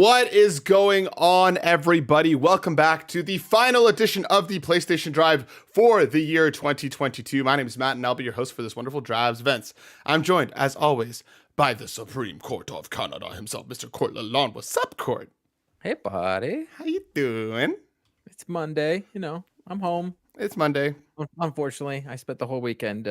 What is going on, everybody? Welcome back to the final edition of the PlayStation Drive for the year 2022. My name is Matt, and I'll be your host for this wonderful Drives events. I'm joined, as always, by the Supreme Court of Canada himself, Mr. Court Lalonde. What's up, Court? Hey, buddy. How you doing? It's Monday. I'm home. It's Monday. Unfortunately, I spent the whole weekend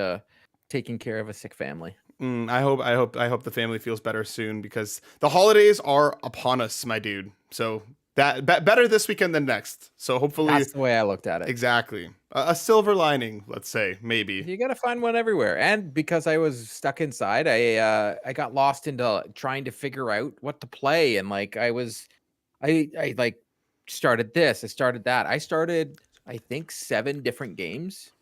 taking care of a sick family. I hope the family feels better soon because the holidays are upon us, my dude. So that better this weekend than next. So hopefully That's the way I looked at it. Exactly. A silver lining, let's say, maybe. You got to find one everywhere. And because I was stuck inside, I got lost into trying to figure out what to play. And I started this, I started that. I started, I think, 7 different games.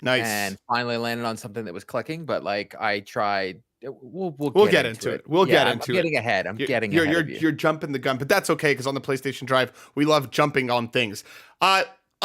Nice. And finally landed on something that was clicking. But I tried. We'll get into it. I'm getting ahead. You're jumping the gun, but that's okay because on the PlayStation Drive, we love jumping on things.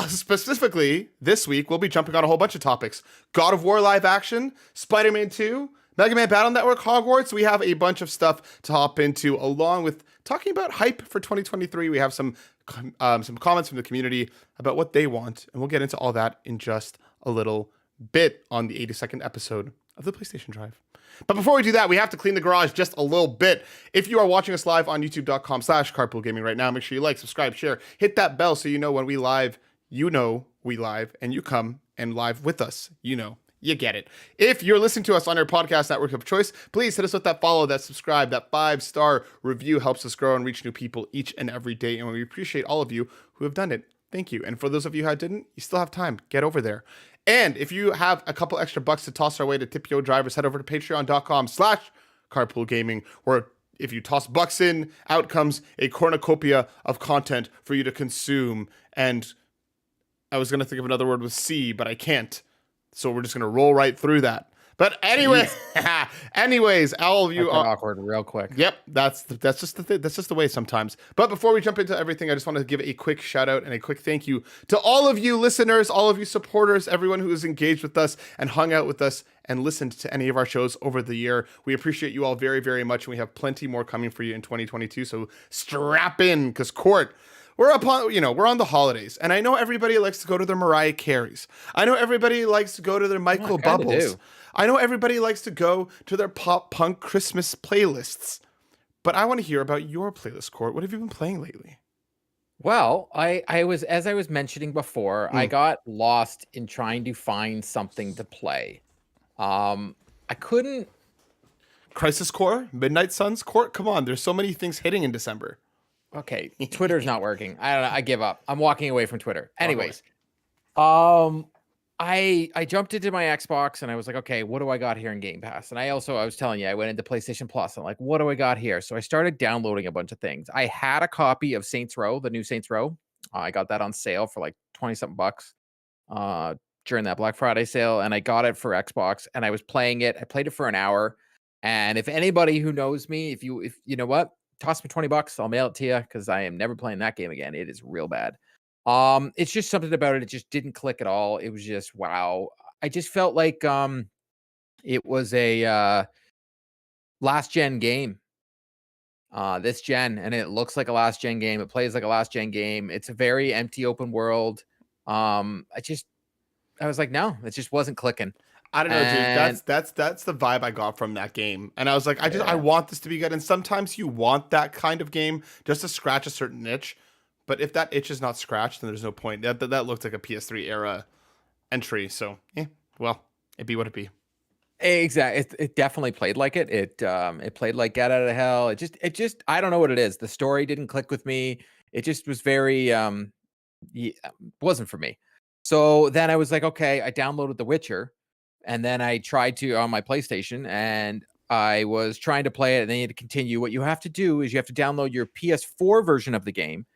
Specifically, this week, we'll be jumping on a whole bunch of topics. God of War live action, Spider-Man 2, Mega Man Battle Network, Hogwarts. We have a bunch of stuff to hop into, along with talking about hype for 2023. We have some comments from the community about what they want, and we'll get into all that in just a little bit on the 82nd episode of the PlayStation Drive. But before we do that, we have to clean the garage just a little bit. If you are watching us live on youtube.com/Carpool Gaming right now, make sure you like, subscribe, share, hit that bell so you know when we live, we live, and you come and live with us. You get it. If you're listening to us on your podcast network of choice, please hit us with that follow, that subscribe, that 5-star review helps us grow and reach new people each and every day. And we appreciate all of you who have done it. Thank you. And for those of you who didn't, you still have time. Get over there. And if you have a couple extra bucks to toss our way to tip your drivers, head over to patreon.com/Carpool Gaming, where if you toss bucks in, out comes a cornucopia of content for you to consume. And I was going to think of another word with C, but I can't. So we're just going to roll right through that. But anyways, all of you are awkward real quick. Yep, that's just the thing. That's just the way sometimes. But before we jump into everything, I just want to give a quick shout out and a quick thank you to all of you listeners, all of you supporters, everyone who has engaged with us and hung out with us and listened to any of our shows over the year. We appreciate you all very, very much, and we have plenty more coming for you in 2022. So strap in, because Court, we're on the holidays, and I know everybody likes to go to their Mariah Careys. I know everybody likes to go to their Michael Bubbles. I know everybody likes to go to their pop punk Christmas playlists. But I want to hear about your playlist, Court. What have you been playing lately? Well, I was, as I was mentioning before, I got lost in trying to find something to play. I couldn't. Crisis Core, Midnight Suns, Court. Come on, there's so many things hitting in December. Okay, Twitter's not working. I don't know. I give up. I'm walking away from Twitter. Anyways, I jumped into my Xbox and I was like, okay, what do I got here in Game Pass? And I was telling you, I went into PlayStation Plus. I'm like, what do I got here? So I started downloading a bunch of things. I had a copy of Saints Row, the new Saints Row. I got that on sale for like 20-something bucks during that Black Friday sale, and I got it for Xbox. And I was playing it. I played it for an hour. And if anybody who knows me, if you know what, toss me 20 bucks, I'll mail it to you, because I am never playing that game again. It is real bad. It's just something about it. It just didn't click at all. It was just, wow. I just felt like it was a last gen game. This gen, and it looks like a last gen game. It plays like a last gen game. It's a very empty open world. I was like, no, it just wasn't clicking. I don't know, dude. That's the vibe I got from that game. And I was like, I want this to be good. And sometimes you want that kind of game just to scratch a certain itch. But if that itch is not scratched, then there's no point. That looked like a PS3 era entry. So, it'd be what it be. Exactly. It definitely played like it. It played like Get Out of Hell. It just I don't know what it is. The story didn't click with me. It just was very wasn't for me. So then I was like, okay, I downloaded The Witcher, and then I tried to on my PlayStation, and I was trying to play it, and then you had to continue. What you have to do is you have to download your PS4 version of the game,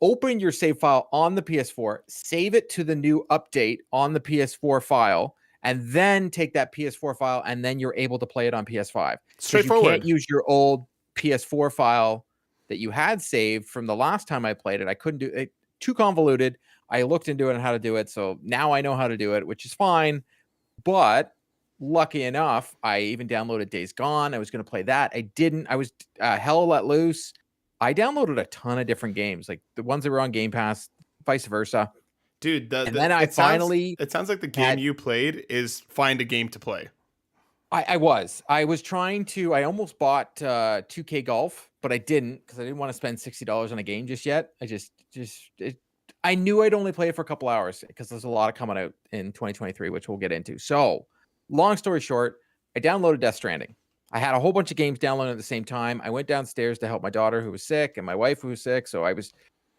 open your save file on the PS4, save it to the new update on the PS4 file, and then take that PS4 file, and then you're able to play it on PS5. Straightforward. You can't use your old PS4 file that you had saved from the last time I played it. I couldn't do it. Too convoluted. I looked into it and how to do it, so now I know how to do it, which is fine. But lucky enough, I even downloaded Days Gone. I was going to play that. I didn't. I was Hell Let Loose. I downloaded a ton of different games, like the ones that were on Game Pass, vice versa. Dude, And then I finally it sounds like the game had you played is find a game to play. I was trying to I almost bought 2K Golf, but I didn't because I didn't want to spend $60 on a game just yet. I knew I'd only play it for a couple hours because there's a lot of coming out in 2023, which we'll get into. So, long story short, I downloaded Death Stranding. I had a whole bunch of games downloaded at the same time. I went downstairs to help my daughter who was sick and my wife who was sick. So I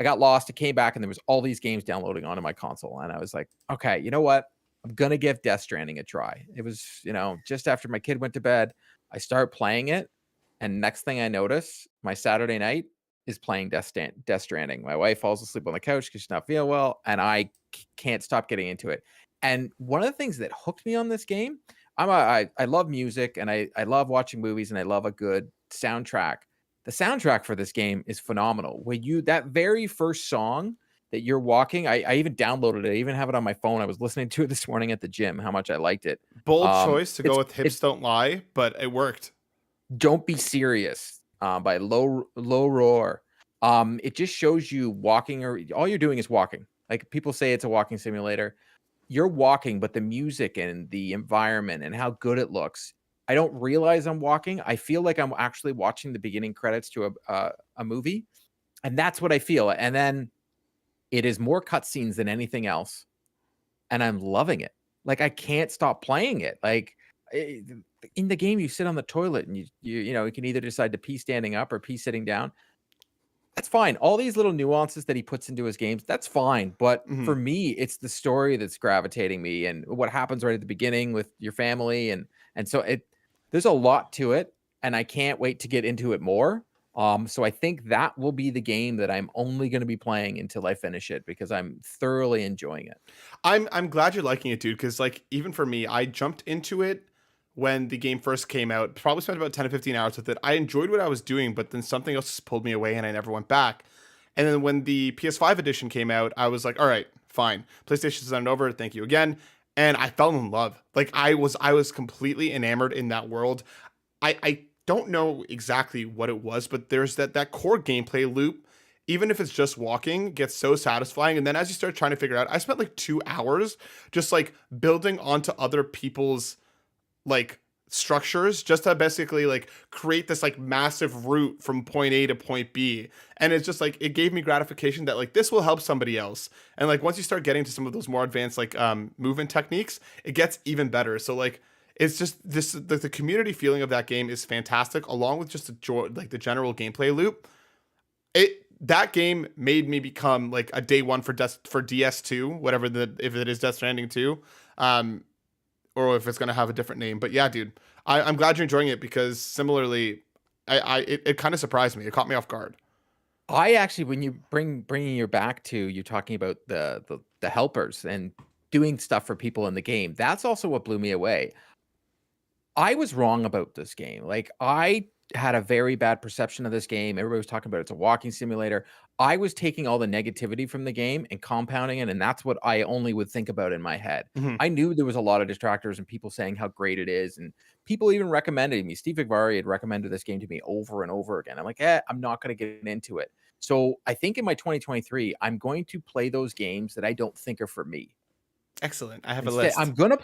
got lost. I came back and there was all these games downloading onto my console. And I was like, okay, you know what? I'm gonna give Death Stranding a try. It was, just after my kid went to bed, I start playing it, and next thing I notice, my Saturday night is playing Death Stranding. My wife falls asleep on the couch because she's not feeling well, and I can't stop getting into it. And one of the things that hooked me on this game, I love music and I love watching movies and I love a good soundtrack. The soundtrack for this game is phenomenal. That very first song that you're walking, I even downloaded it. I even have it on my phone. I was listening to it this morning at the gym, how much I liked it. Bold choice to go with It's Hips Don't Lie, but it worked. Don't Be Serious by Low Roar. It just shows you walking, or all you're doing is walking. Like people say it's a walking simulator. You're walking, but the music and the environment and how good it looks, I don't realize I'm walking. I feel like I'm actually watching the beginning credits to a movie. And that's what I feel. And then it is more cutscenes than anything else, and I'm loving it. Like, I can't stop playing it. Like, in the game, you sit on the toilet and you can either decide to pee standing up or pee sitting down. That's fine. All these little nuances that he puts into his games, that's fine. But Mhm. for me, it's the story that's gravitating me and what happens right at the beginning with your family. And so there's a lot to it, and I can't wait to get into it more. So I think that will be the game that I'm only going to be playing until I finish it because I'm thoroughly enjoying it. I'm glad you're liking it, dude, because like even for me, I jumped into it when the game first came out, probably spent about 10 to 15 hours with it. I enjoyed what I was doing, but then something else just pulled me away and I never went back. And then when the PS5 edition came out, I was like, all right, fine. PlayStation's done it over. Thank you again. And I fell in love. Like I was completely enamored in that world. I don't know exactly what it was, but there's that core gameplay loop. Even if it's just walking, gets so satisfying. And then as you start trying to figure out, I spent like 2 hours just like building onto other people's like structures just to basically like create this like massive route from point A to point B. And it's just like it gave me gratification that like this will help somebody else. And like once you start getting to some of those more advanced like movement techniques, it gets even better. So like it's just the community feeling of that game is fantastic, along with just the joy, like the general gameplay loop. That game made me become like a day one for DS2, whatever if it is Death Stranding 2. Or if it's gonna have a different name. But yeah, dude, I'm glad you're enjoying it because similarly, it kind of surprised me. It caught me off guard. I actually, when you bringing your back to you talking about the helpers and doing stuff for people in the game, that's also what blew me away. I was wrong about this game. Like, I had a very bad perception of this game. Everybody was talking about it's a walking simulator. I was taking all the negativity from the game and compounding it, and that's what I only would think about in my head. Hmm. I knew there was a lot of detractors and people saying how great it is, and people even recommended me. Steve Vigvari had recommended this game to me over and over again. I'm like, I'm not going to get into it. So I think in my 2023, I'm going to play those games that I don't think are for me. Excellent. I have a Instead, list. I'm gonna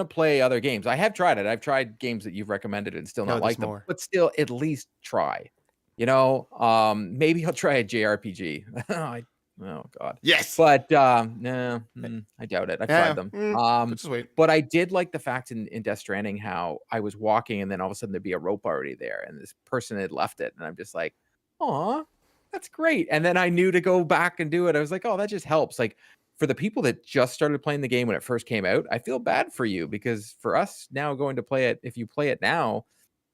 play other games. I have tried it. I've tried games that you've recommended and still No, not there's like them, more. but still at least try. Maybe I'll try a JRPG. Oh god. Yes. But no, I doubt it. I've Yeah. tried them. But just wait. But I did like the fact in Death Stranding how I was walking and then all of a sudden there'd be a rope already there and this person had left it and I'm just like, "Aw, that's great." And then I knew to go back and do it. I was like, "Oh, that just helps." Like for the people that just started playing the game when it first came out, I feel bad for you because for us now going to play it, if you play it now,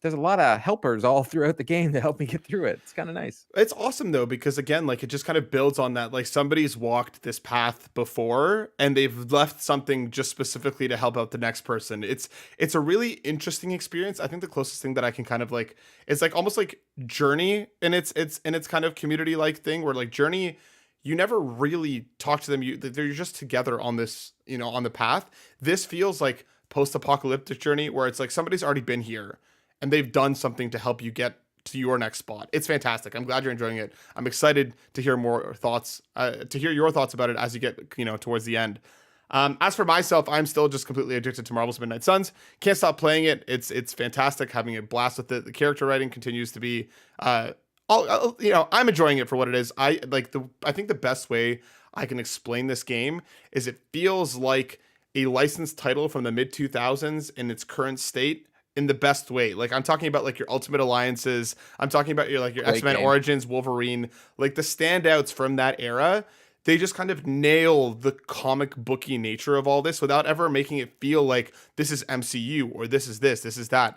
there's a lot of helpers all throughout the game to help me get through it. It's kind of nice. It's awesome though because again, like it just kind of builds on that. Like somebody's walked this path before and they've left something just specifically to help out the next person. It's a really interesting experience. I think the closest thing that I can kind of like it's like almost like Journey and it's kind of community like thing where like Journey you never really talk to them. They're just together on this, on the path. This feels like post-apocalyptic Journey where it's like somebody's already been here and they've done something to help you get to your next spot. It's fantastic. I'm glad you're enjoying it. I'm excited to hear more thoughts, to hear your thoughts about it as you get, towards the end. As for myself, I'm still just completely addicted to Marvel's Midnight Suns. Can't stop playing it. It's fantastic, having a blast with it. The character writing continues to be, I'm enjoying it for what it is. I think the best way I can explain this game is it feels like a licensed title from the mid 2000s in its current state in the best way. Like I'm talking about like your Ultimate Alliances. I'm talking about your Great X-Men game. Origins, Wolverine, like the standouts from that era. They just kind of nail the comic booky nature of all this without ever making it feel like this is MCU or this is that.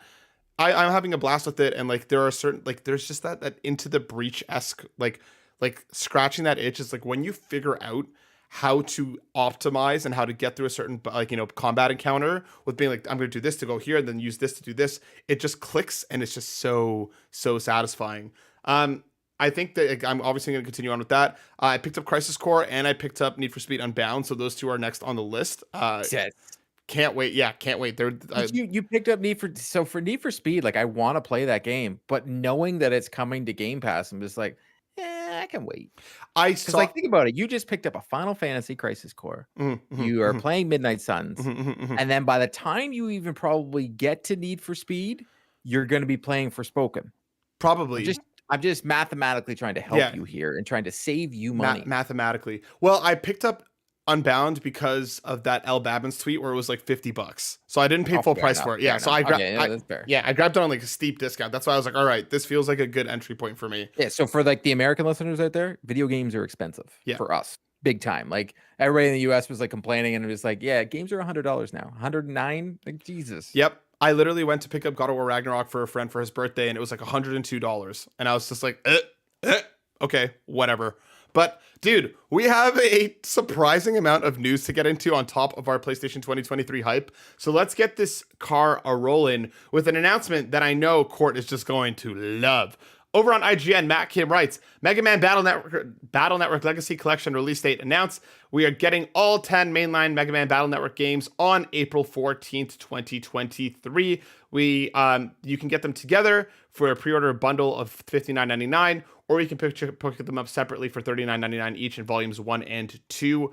I'm having a blast with it, and like there are certain there's just that Into the Breach-esque like scratching that itch is like when you figure out how to optimize and how to get through a certain combat encounter with being like I'm going to do this to go here and then use this to do this. It just clicks and it's just so satisfying. I think that I'm obviously going to continue on with that. I picked up Crisis Core and I picked up Need for Speed Unbound, so those two are next on the list. Yes. Can't wait. Yeah, can't wait. You picked up for Need for Speed, like I want to play that game, but knowing that it's coming to Game Pass, I'm just like, I can wait. Because like think about it, you just picked up a Final Fantasy Crisis Core. You are playing Midnight Suns, and then by the time you even probably get to Need for Speed, you're going to be playing Forspoken. Probably. I'm just mathematically trying to help you here and trying to save you money. Mathematically. Well, I picked up Unbound because of that L Babbins tweet where it was like $50. So I didn't pay full price for it. Yeah. So I grabbed I grabbed it on like a steep discount. That's why I was like, all right, this feels like a good entry point for me. Yeah. So for like the American listeners out there, video games are expensive for us. Big time. Like everybody in the US was like complaining and it was like, yeah, games are $100 now. 109. Like Jesus. Yep. I literally went to pick up God of War Ragnarok for a friend for his birthday and it was like $102. And I was just like, okay, whatever. But dude, we have a surprising amount of news to get into on top of our PlayStation 2023 hype. So let's get this car a-rolling with an announcement that I know Court is just going to love. Over on IGN, Matt Kim writes, Mega Man Battle Network Legacy Collection release date announced. We are getting all 10 mainline Mega Man Battle Network games on April 14th, 2023. You can get them together for a pre-order bundle of $59.99, or you can pick them up separately for $39.99 each in volumes 1 and 2.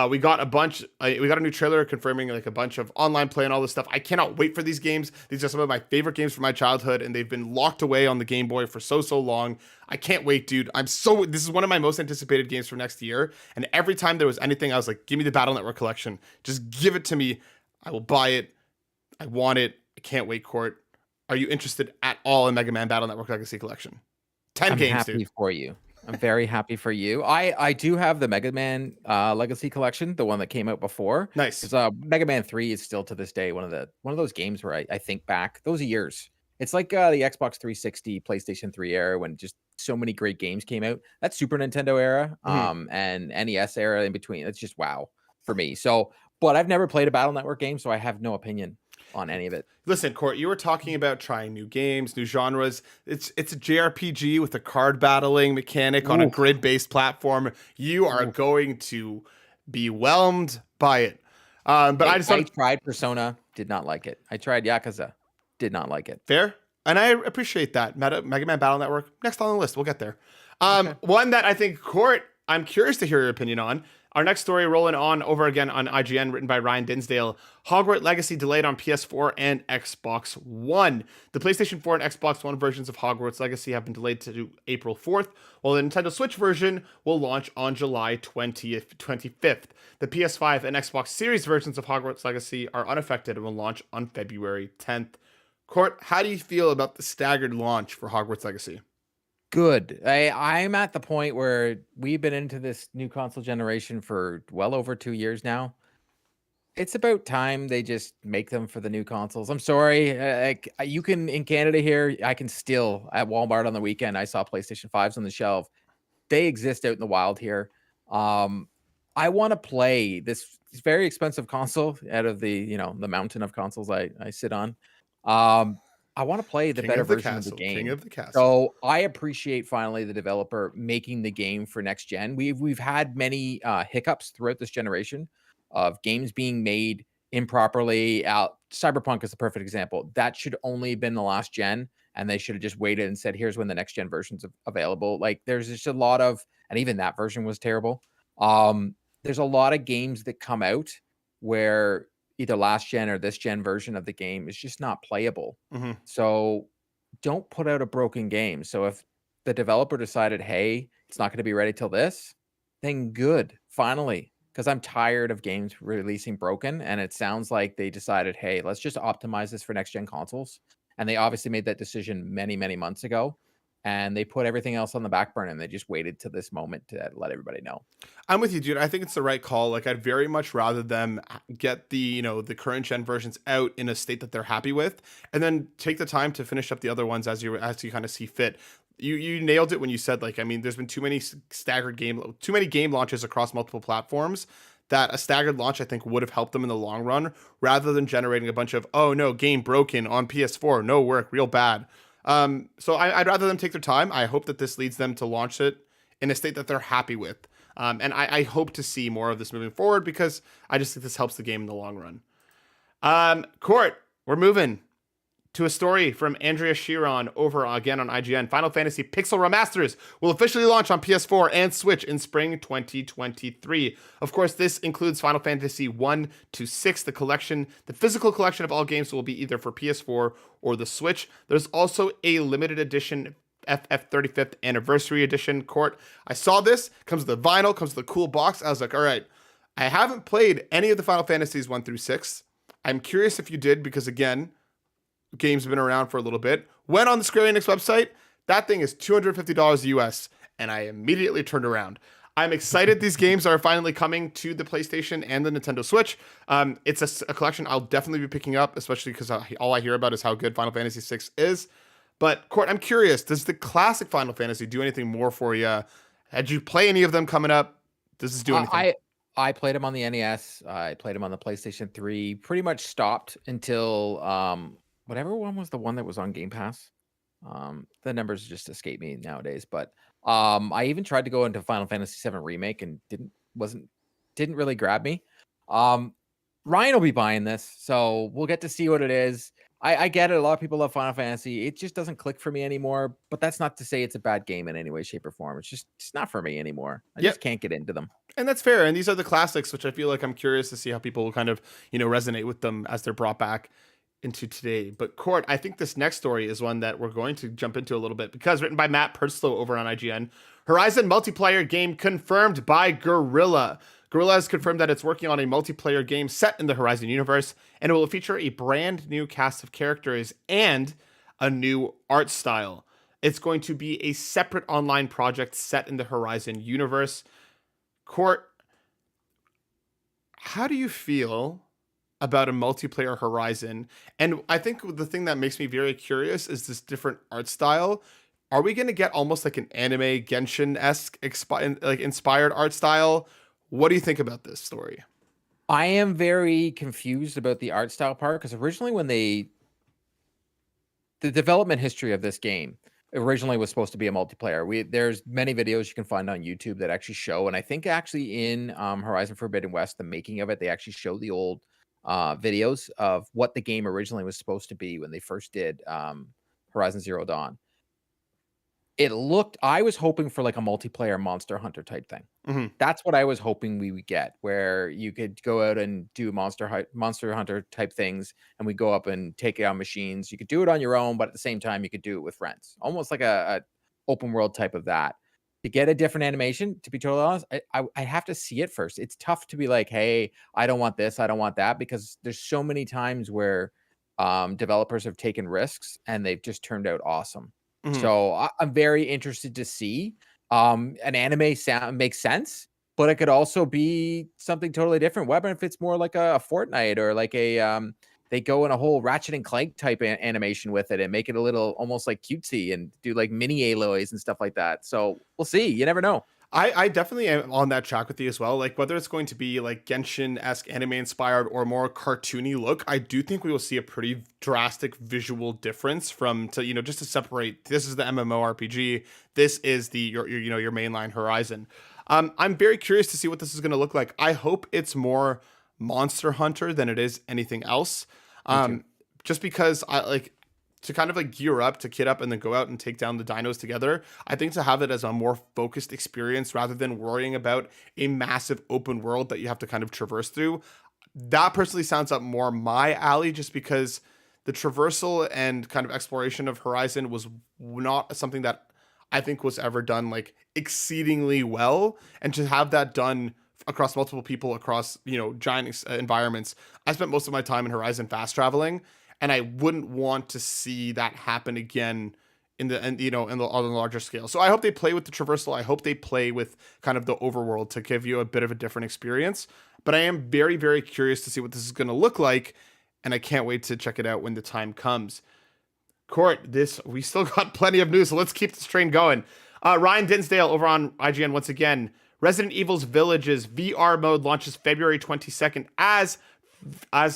We got a new trailer confirming like a bunch of online play and all this stuff. I cannot wait for these games. These are some of my favorite games from my childhood, and they've been locked away on the Game Boy for so long. I can't wait, dude. This is one of my most anticipated games for next year. And every time there was anything, I was like, give me the Battle Network collection. Just give it to me. I will buy it. I want it. I can't wait, Court. Are you interested at all in Mega Man Battle Network Legacy Collection? 10 games, dude. I'm happy for you. I'm very happy for you. I do have the Mega Man Legacy Collection, the one that came out before. Nice. Mega Man 3 is still to this day one of those games where I think back those years. It's like the Xbox 360, PlayStation 3 era when just so many great games came out. That Super Nintendo era, and NES era in between. It's just wow for me. So, but I've never played a Battle Network game, so I have no opinion on any of it. Listen, Court, you were talking about trying new games, new genres. It's a JRPG with a card battling mechanic on a grid-based platform. You are going to be whelmed by it. But I tried Persona, did not like it. I tried Yakuza, did not like it. Fair. And I appreciate that. Mega Man Battle Network, next on the list. We'll get there. One that I think, Court, I'm curious to hear your opinion on. Our next story rolling on over again on IGN, written by Ryan Dinsdale. Hogwarts Legacy delayed on PS4 and Xbox One. The PlayStation 4 and Xbox One versions of Hogwarts Legacy have been delayed to April 4th, while the Nintendo Switch version will launch on July 25th. The PS5 and Xbox Series versions of Hogwarts Legacy are unaffected and will launch on February 10th. Court, how do you feel about the staggered launch for Hogwarts Legacy? Good. I'm at the point where we've been into this new console generation for well over 2 years now. It's about time they just make them for the new consoles. I'm sorry. You can, in Canada here, I can still, at Walmart on the weekend, I saw PlayStation 5s on the shelf. They exist out in the wild here. I want to play this very expensive console out of the mountain of consoles I sit on. I want to play the better version of the game. King of the castle. So I appreciate finally the developer making the game for next gen. We've had many hiccups throughout this generation of games being made improperly. Cyberpunk is the perfect example. That should only have been the last gen, and they should have just waited and said, here's when the next gen version's available. Like there's just a lot of, and even that version was terrible. There's a lot of games that come out where either last gen or this gen version of the game is just not playable. Mm-hmm. So don't put out a broken game. So if the developer decided, hey, it's not going to be ready till this, then good, finally. Because I'm tired of games releasing broken, and it sounds like they decided, hey, let's just optimize this for next gen consoles. And they obviously made that decision many, many months ago. And they put everything else on the back burner, and they just waited to this moment to let everybody know. I'm with you, dude. I think it's the right call. Like, I'd very much rather them get the the current gen versions out in a state that they're happy with, and then take the time to finish up the other ones as you kind of see fit. You nailed it when you said, like, I mean, there's been too many game launches across multiple platforms that a staggered launch I think would have helped them in the long run, rather than generating a bunch of, oh no, game broken on PS4, no work, real bad. So I'd rather them take their time. I hope that this leads them to launch it in a state that they're happy with. And I hope to see more of this moving forward, because I just think this helps the game in the long run. Court, we're moving to a story from Andrea Chiron over again on IGN. Final Fantasy Pixel Remasters will officially launch on PS4 and Switch in spring 2023. Of course, this includes Final Fantasy 1 to 6, the collection. The physical collection of all games will be either for PS4 or the Switch. There's also a limited edition FF 35th Anniversary Edition. Court, I saw this, comes with the vinyl, comes with a cool box. I was like, all right, I haven't played any of the Final Fantasies 1 through 6. I'm curious if you did, because again, games have been around for a little bit. Went on the Square Enix website. That thing is $250 US, and I immediately turned around. I'm excited these games are finally coming to the PlayStation and the Nintendo Switch. It's a collection I'll definitely be picking up, especially because all I hear about is how good Final Fantasy VI is. But, Court, I'm curious, does the classic Final Fantasy do anything more for you? Had you play any of them coming up? Does this do anything? I played them on the NES. I played them on the PlayStation 3. Pretty much stopped until whatever one was the one that was on Game Pass. The numbers just escape me nowadays. But I even tried to go into Final Fantasy VII Remake and didn't really grab me. Ryan will be buying this, so we'll get to see what it is. I get it. A lot of people love Final Fantasy. It just doesn't click for me anymore. But that's not to say it's a bad game in any way, shape, or form. It's not for me anymore. I just can't get into them. And that's fair. And these are the classics, which I feel like I'm curious to see how people will kind of, resonate with them as they're brought back into today. But Court, I think this next story is one that we're going to jump into a little bit, because written by Matt Purslow over on IGN. Horizon multiplayer game confirmed by Guerrilla. Guerrilla has confirmed that it's working on a multiplayer game set in the Horizon universe, and it will feature a brand new cast of characters and a new art style. It's going to be a separate online project set in the Horizon universe. Court, how do you feel about a multiplayer Horizon? And I think the thing that makes me very curious is this different art style. Are we going to get almost like an anime Genshin-esque inspired art style? What do you think about this story? I am very confused about the art style part, because originally when the development history of this game originally was supposed to be a multiplayer. There's many videos you can find on YouTube that actually show, and I think actually in Horizon Forbidden West, the making of it, they actually show the old videos of what the game originally was supposed to be when they first did Horizon Zero Dawn. I was hoping for like a multiplayer Monster Hunter type thing. Mm-hmm. That's what I was hoping we would get, where you could go out and do Monster Hunter type things, and we go up and take it on machines. You could do it on your own, but at the same time, you could do it with friends, almost like a open world type of that. To get a different animation, to be totally honest, I have to see it first. It's tough to be like, hey, I don't want this, I don't want that, because there's so many times where developers have taken risks and they've just turned out awesome. Mm-hmm. So I'm very interested to see. An anime sound makes sense, but it could also be something totally different. What if it's more like a Fortnite, or like they go in a whole Ratchet and Clank type animation with it and make it a little almost like cutesy and do like mini Aloys and stuff like that. So we'll see. You never know. I definitely am on that track with you as well. Like, whether it's going to be like Genshin-esque anime inspired or more cartoony look, I do think we will see a pretty drastic visual difference just to separate. This is the MMORPG. This is your mainline Horizon. I'm very curious to see what this is going to look like. I hope it's more Monster Hunter than it is anything else. Just because to kind of like gear up, to kit up, and then go out and take down the dinos together. I think to have it as a more focused experience rather than worrying about a massive open world that you have to kind of traverse through, that personally sounds up more my alley, just because the traversal and kind of exploration of Horizon was not something that I think was ever done like exceedingly well. And to have that done across multiple people, across, giant environments. I spent most of my time in Horizon fast traveling, and I wouldn't want to see that happen again in the, and in the on a larger scale. So I hope they play with the traversal. I hope they play with kind of the overworld to give you a bit of a different experience. But I am very, very curious to see what this is going to look like, and I can't wait to check it out when the time comes. Court, we still got plenty of news, so let's keep this train going. Ryan Dinsdale over on IGN once again. Resident Evil's Villages VR mode launches February 22nd as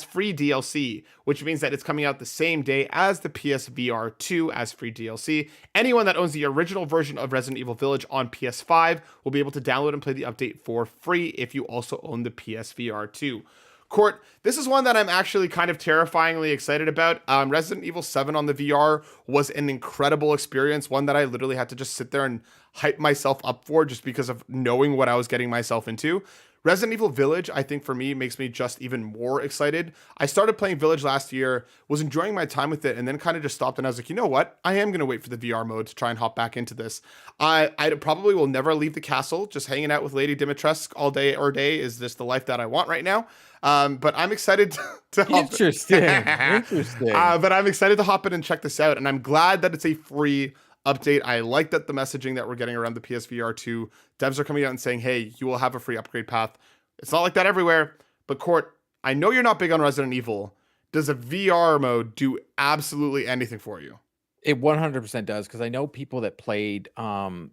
free DLC, which means that it's coming out the same day as the PSVR 2 as free DLC. Anyone that owns the original version of Resident Evil Village on PS5 will be able to download and play the update for free if you also own the PSVR 2. Court, this is one that I'm actually kind of terrifyingly excited about. Resident Evil 7 on the VR was an incredible experience, one that I literally had to just sit there and hype myself up for just because of knowing what I was getting myself into. Resident Evil Village, I think for me, makes me just even more excited. I started playing Village last year, was enjoying my time with it, and then kind of just stopped, and I was like, you know what? I am going to wait for the VR mode to try and hop back into this. I probably will never leave the castle. Just hanging out with Lady Dimitrescu all day or day is just the life that I want right now. But I'm excited to hop Interesting. Interesting. But I'm excited to hop in and check this out, and I'm glad that it's a free update. I like that the messaging that we're getting around the PSVR 2, devs are coming out and saying, hey, you will have a free upgrade path. It's not like that everywhere, but Court, I know you're not big on Resident Evil. Does a VR mode do absolutely anything for you? It 100% does, because I know people that played the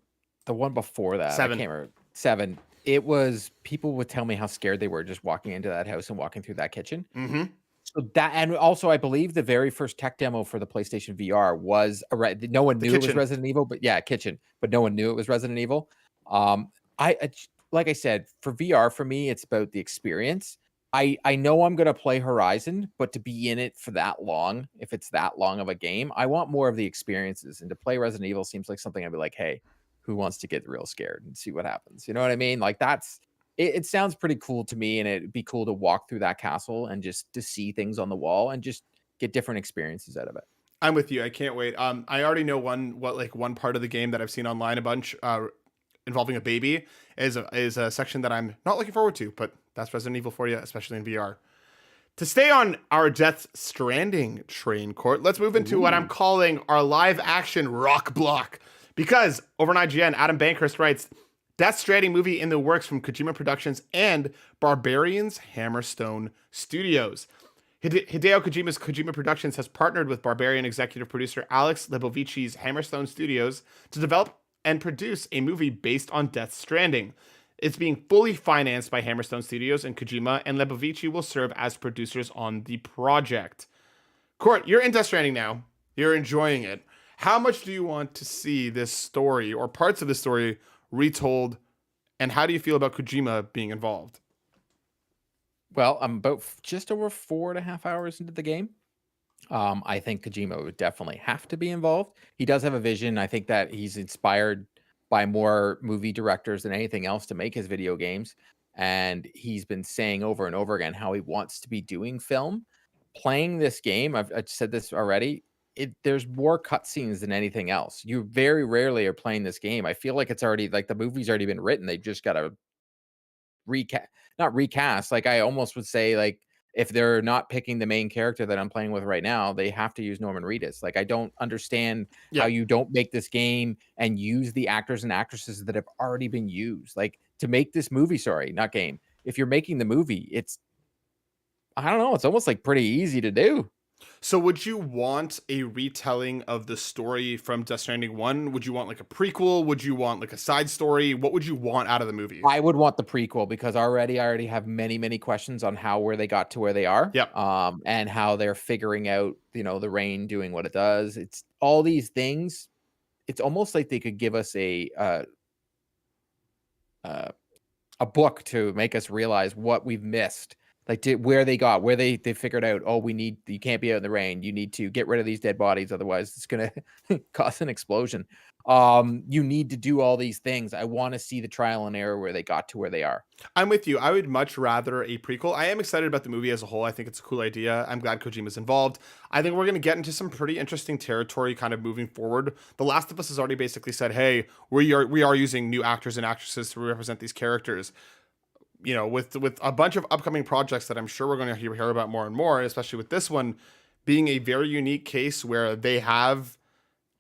one before that. 7. I can't remember. 7. It was, people would tell me how scared they were just walking into that house and walking through that kitchen. Mm-hmm. So that, and also I believe the very first tech demo for the PlayStation VR was no one knew it was Resident Evil, but yeah, kitchen, but no one knew it was Resident Evil. Like I said, for VR, for me, it's about the experience. I know I'm gonna play Horizon, but to be in it for that long, if it's that long of a game, I want more of the experiences. And to play Resident Evil seems like something I'd be like, hey, who wants to get real scared and see what happens? You know what I mean? Like that's it sounds pretty cool to me, and it'd be cool to walk through that castle and just to see things on the wall and just get different experiences out of it. I'm with you. I can't wait. I already know one part of the game that I've seen online a bunch involving a baby is a section that I'm not looking forward to, but that's Resident Evil for you, especially in VR. To stay on our Death Stranding train, Court, let's move into what I'm calling our live action rock block. Because over on IGN, Adam Bankhurst writes, Death Stranding movie in the works from Kojima Productions and Barbarian's Hammerstone Studios. Hideo Kojima's Kojima Productions has partnered with Barbarian executive producer Alex Lebovici's Hammerstone Studios to develop and produce a movie based on Death Stranding. It's being fully financed by Hammerstone Studios, and Kojima and Lebovici will serve as producers on the project. Court, you're in Death Stranding now. You're enjoying it. How much do you want to see this story or parts of the story retold, and how do you feel about Kojima being involved? Well, I'm about just over 4.5 hours into the game. I think Kojima would definitely have to be involved. He does have a vision. I think that he's inspired by more movie directors than anything else to make his video games. And he's been saying over and over again how he wants to be doing film. Playing this game, I've said this already, there's more cutscenes than anything else. You very rarely are playing this game. I feel like it's already, like the movie's already been written. They've just got to not recast. Like I almost would say, like, if they're not picking the main character that I'm playing with right now, they have to use Norman Reedus. Like, I don't understand how you don't make this game and use the actors and actresses that have already been used. Like, to make this movie, sorry, not game. If you're making the movie, I don't know, it's almost like pretty easy to do. So would you want a retelling of the story from Death Stranding 1? Would you want like a prequel? Would you want like a side story? What would you want out of the movie? I would want the prequel, because I already have many, many questions on where they got to where they are. Yep. And how they're figuring out, the rain doing what it does. It's all these things. It's almost like they could give us a book to make us realize what we've missed Like where they figured out, oh, you can't be out in the rain. You need to get rid of these dead bodies, otherwise it's gonna cause an explosion. You need to do all these things. I want to see the trial and error where they got to where they are. I'm with you. I would much rather a prequel. I am excited about the movie as a whole. I think it's a cool idea. I'm glad Kojima's involved. I think we're going to get into some pretty interesting territory kind of moving forward. The Last of Us has already basically said, "Hey, we are using new actors and actresses to represent these characters." You know, with a bunch of upcoming projects that I'm sure we're going to hear about more and more, especially with this one being a very unique case where they have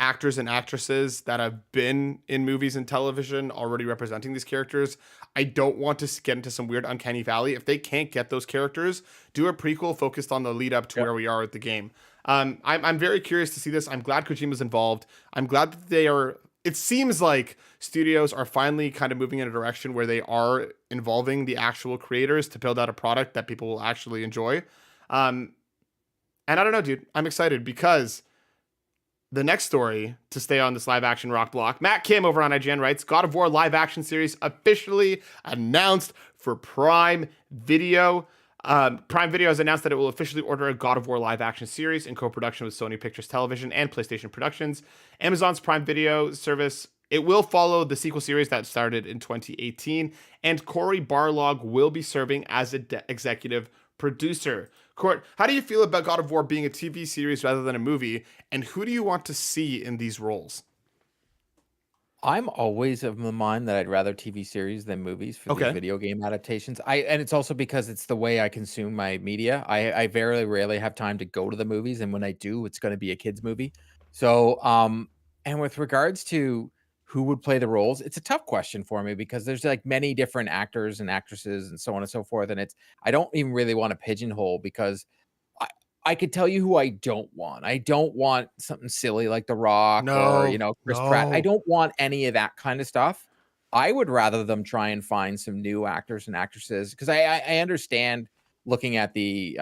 actors and actresses that have been in movies and television already representing these characters. I don't want to get into some weird uncanny valley. If they can't get those characters, do a prequel focused on the lead up to Yep. where we are at the game. I'm very curious to see this. I'm glad Kojima's involved. I'm glad that they are. It seems like studios are finally kind of moving in a direction where they are involving the actual creators to build out a product that people will actually enjoy. Um, and I don't know, dude. I'm excited because the next story, to stay on this live action rock block, Matt Kim over on IGN writes, God of War live action series officially announced for Prime Video. Prime Video has announced that it will officially order a God of War live action series in co-production with Sony Pictures Television and PlayStation Productions. Amazon's Prime Video service, it will follow the sequel series that started in 2018, and Cory Barlog will be serving as an executive producer. Court, how do you feel about God of War being a TV series rather than a movie, and who do you want to see in these roles? I'm always of the mind that I'd rather TV series than movies for these Okay. video game adaptations. And it's also because it's the way I consume my media. I very rarely have time to go to the movies, and when I do, it's going to be a kids movie. So, and with regards to who would play the roles, it's a tough question for me because there's like many different actors and actresses and so on and so forth, and I don't even really want to pigeonhole because I I could tell you who I don't want. I don't want something silly like The Rock or, No, Chris Pratt. I no. don't want any of that kind of stuff. I would rather them try and find some new actors and actresses because I understand looking at the